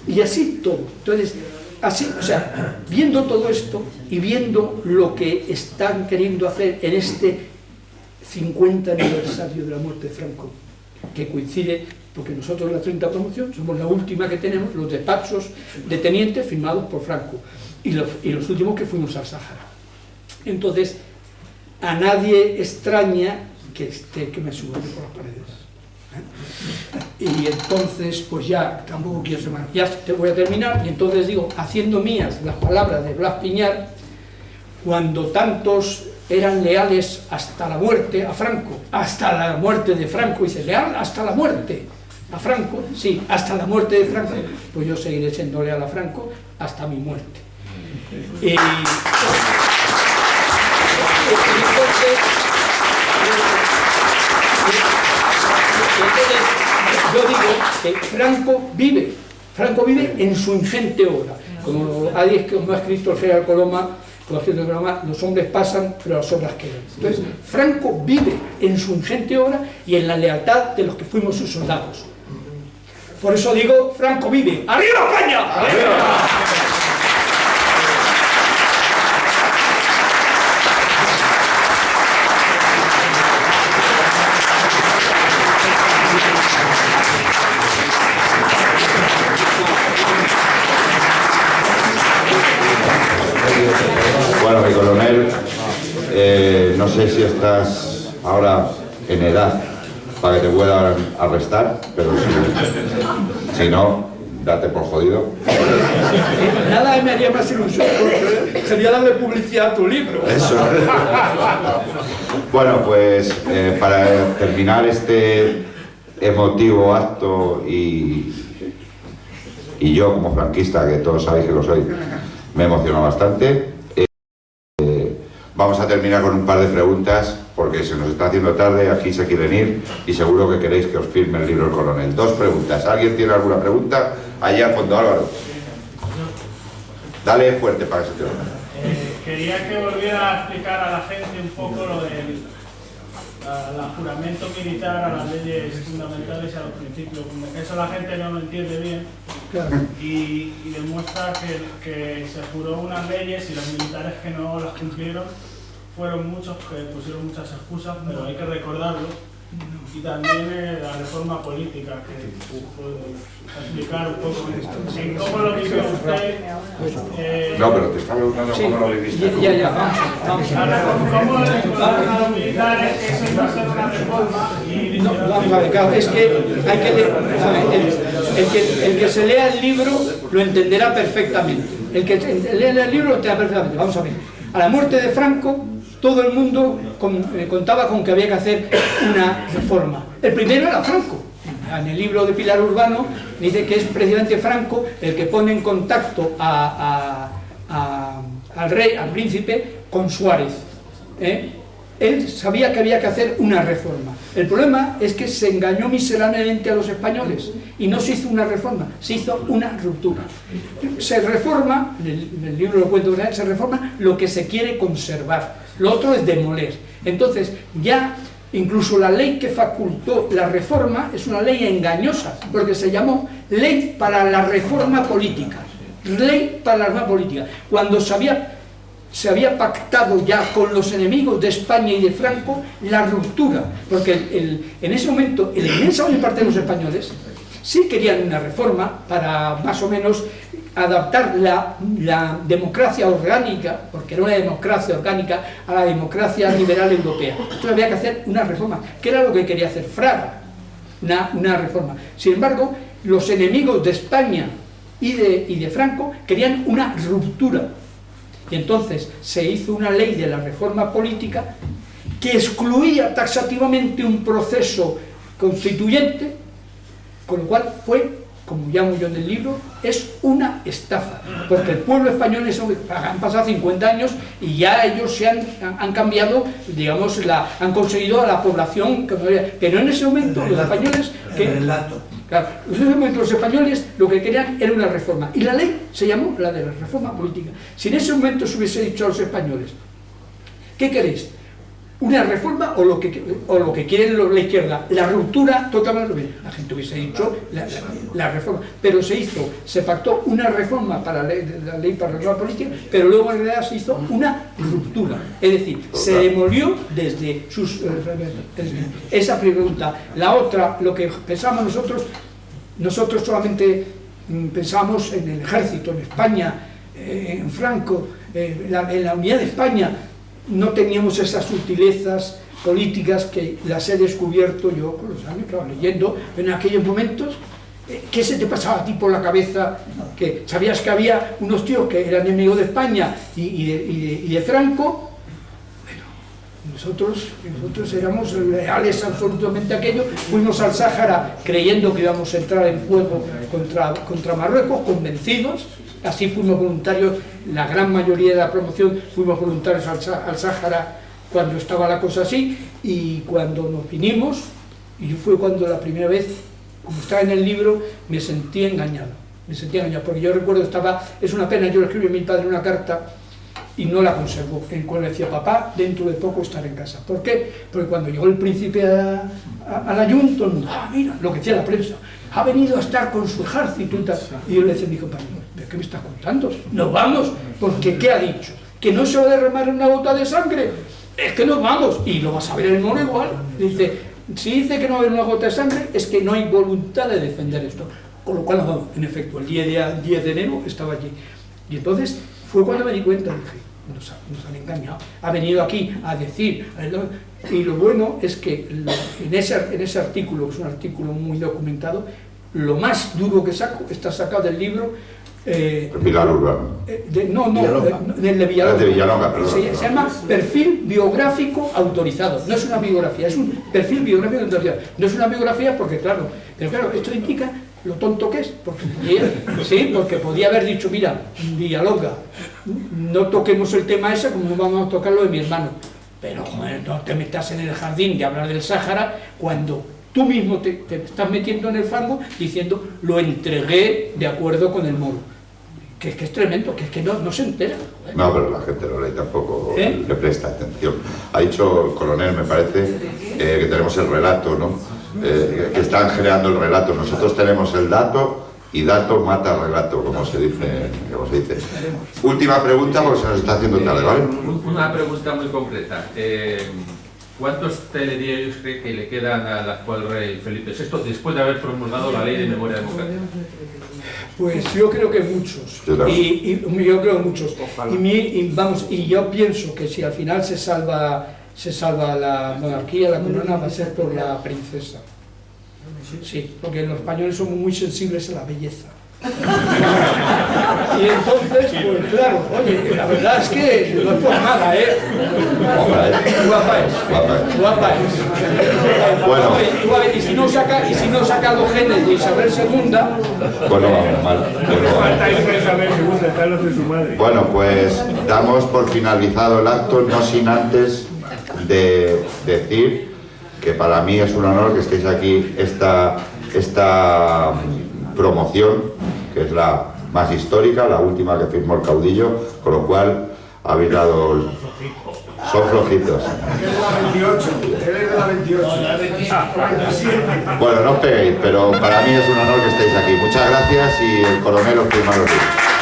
Y así todo. Entonces, así, o sea, viendo todo esto y viendo lo que están queriendo hacer en este 50 aniversario de la muerte de Franco, que coincide, porque nosotros la 30 promoción somos la última que tenemos, los despachos de tenientes firmados por Franco, y los últimos que fuimos al Sáhara. Entonces, a nadie extraña que me suba yo por las paredes. Y entonces, pues ya, tampoco quiero ser más, ya te voy a terminar, y entonces digo, haciendo mías las palabras de Blas Piñar, cuando tantos eran leales hasta la muerte a Franco, hasta la muerte de Franco, dice, leal hasta la muerte a Franco, sí, hasta la muerte de Franco, pues yo seguiré siendo leal a Franco hasta mi muerte. Y entonces, yo digo que Franco vive en su ingente obra. Como ha escrito el general Coloma, los hombres pasan, pero las obras quedan. Entonces, Franco vive en su ingente obra y en la lealtad de los que fuimos sus soldados. Por eso digo, Franco vive. ¡Arriba España! ¡Arriba! Bueno, mi coronel, no sé si estás ahora en edad para que te puedan arrestar, pero si no, date por jodido. Nada me haría más ilusión, porque sería darle publicidad a tu libro. Eso. Bueno, pues para terminar este emotivo acto y yo como franquista, que todos sabéis que lo soy, me emociona bastante. Vamos a terminar con un par de preguntas porque se nos está haciendo tarde, aquí se quieren ir y seguro que queréis que os firme el libro El Coronel. 2 preguntas. ¿Alguien tiene alguna pregunta? Allá al fondo, Álvaro. Dale fuerte para que se te oiga. Quería que volviera a explicar a la gente un poco lo del al juramento militar, a las leyes fundamentales y a los principios. Eso la gente no lo entiende bien. Y demuestra que se juró unas leyes y los militares que no las cumplieron fueron muchos, que pusieron muchas excusas, pero hay que recordarlo. Y también la reforma política, que puedo explicar un poco esto. ¿Cómo lo vivió usted? No, pero te estaba preguntando cómo lo viviste. Ya, vamos. ¿Cómo le recordaron a los militares que eso iba a ser una reforma? No, vamos a ver, claro, es que hay que leer, el que se lea el libro lo entenderá perfectamente. El que lea el libro lo entenderá perfectamente. Vamos a ver. A la muerte de Franco, todo el mundo contaba con que había que hacer una reforma. El primero era Franco. En el libro de Pilar Urbano dice que es precisamente Franco el que pone en contacto al rey, al príncipe, con Suárez. Él sabía que había que hacer una reforma. El problema es que se engañó miserablemente a los españoles y no se hizo una reforma, se hizo una ruptura. Se reforma, en el libro lo cuento, se reforma lo que se quiere conservar, lo otro es demoler. Entonces ya incluso la ley que facultó la reforma es una ley engañosa, porque se llamó Ley para la Reforma Política. Ley para la Reforma Política. Cuando se había pactado ya con los enemigos de España y de Franco la ruptura, porque en ese momento la inmensa mayor parte de los españoles sí querían una reforma para más o menos adaptar la democracia orgánica, porque era una democracia orgánica, a la democracia liberal europea. Entonces había que hacer una reforma, que era lo que quería hacer Fraga, una reforma. Sin embargo, los enemigos de España y de Franco querían una ruptura. Y entonces se hizo una ley de la reforma política que excluía taxativamente un proceso constituyente, con lo cual fue, como llamo yo en el libro, es una estafa, porque el pueblo español han pasado 50 años y ya ellos se han cambiado, digamos, han conseguido a la población, pero en ese momento los españoles... Claro, en ese momento los españoles lo que querían era una reforma, y la ley se llamó la de la reforma política. Si en ese momento se hubiese dicho a los españoles, ¿qué queréis? ¿Una reforma o lo que quiere la izquierda? La ruptura totalmente bien. La gente hubiese dicho la reforma, pero se pactó una reforma para la ley para la reforma política, pero luego en realidad se hizo una ruptura, es decir, se demolió desde sus... esa pregunta. La otra, lo que pensamos nosotros solamente pensamos en el ejército, en España, en Franco, en la unidad de España. No teníamos esas sutilezas políticas que las he descubierto yo con los años, claro, leyendo en aquellos momentos. ¿Qué se te pasaba a ti por la cabeza? Que sabías que había unos tíos que eran enemigos de España y de Franco. Bueno, nosotros éramos leales absolutamente a aquello. Fuimos al Sáhara creyendo que íbamos a entrar en fuego contra Marruecos, convencidos. Así fuimos voluntarios, la gran mayoría de la promoción fuimos voluntarios al Sáhara cuando estaba la cosa así, y cuando nos vinimos, y fue cuando la primera vez, como está en el libro, me sentí engañado, porque yo recuerdo, es una pena, yo le escribí a mi padre una carta y no la conservó, en cual le decía: papá, dentro de poco estaré en casa. ¿Por qué? Porque cuando llegó el príncipe al ayuntamiento, todo el mundo, mira, lo que decía la prensa, ha venido a estar con su ejército y tal. Y yo le decía a mi compañero: ¿pero qué me estás contando? Nos vamos, porque ¿qué ha dicho? ¿Que no se va a derramar una gota de sangre? Es que nos vamos, y lo vas a ver en el mono igual. Dice, si dice que no va a haber una gota de sangre, es que no hay voluntad de defender esto. Con lo cual nos vamos. En efecto, el 10 de enero estaba allí. Y entonces fue cuando me di cuenta, dije, nos han engañado. Ha venido aquí a decir... Y lo bueno es que en ese artículo, que es un artículo muy documentado, lo más duro que saco está sacado del libro... Pilar Urbano. Del de Villalonga. Se llama Perfil Biográfico Autorizado. No es una biografía, es un perfil biográfico autorizado. No es una biografía porque, claro, esto indica lo tonto que es, porque podía haber dicho: mira, Villalonga, no toquemos el tema ese como no vamos a tocar lo de mi hermano. Pero no te metas en el jardín de hablar del Sáhara cuando tú mismo te estás metiendo en el fango diciendo: lo entregué de acuerdo con el moro. que es tremendo, que es que no se entera. No, pero la gente lo lee tampoco ¿Eh? le presta atención. Ha dicho el coronel, me parece, que tenemos el relato, ¿no? Que están generando el relato. Nosotros tenemos el dato y dato mata relato, como se dice. Última pregunta, porque se nos está haciendo tarde, ¿vale? Una pregunta muy concreta. ¿Cuántos telediarios cree que le quedan al actual rey Felipe VI después de haber promulgado la ley de memoria democrática? Pues yo creo que muchos, Yo y yo creo que muchos. Y yo pienso que si al final se salva la monarquía, la corona, va a ser por la princesa. Sí, porque los españoles somos muy sensibles a la belleza. Y entonces, pues claro, oye, la verdad es que no es por nada, ¿eh? Guapa es. Bueno. Tú a ver, y si no saca los genes de Isabel II... Bueno, vamos mal. Bueno, pues damos por finalizado el acto, no sin antes de decir que para mí es un honor que estéis aquí esta promoción, que es la más histórica, la última que firmó el caudillo, con lo cual habéis dado... Son flojitos. Él es de la 28. Bueno, no os peguéis, pero para mí es un honor que estéis aquí. Muchas gracias y el coronel os firma los libros.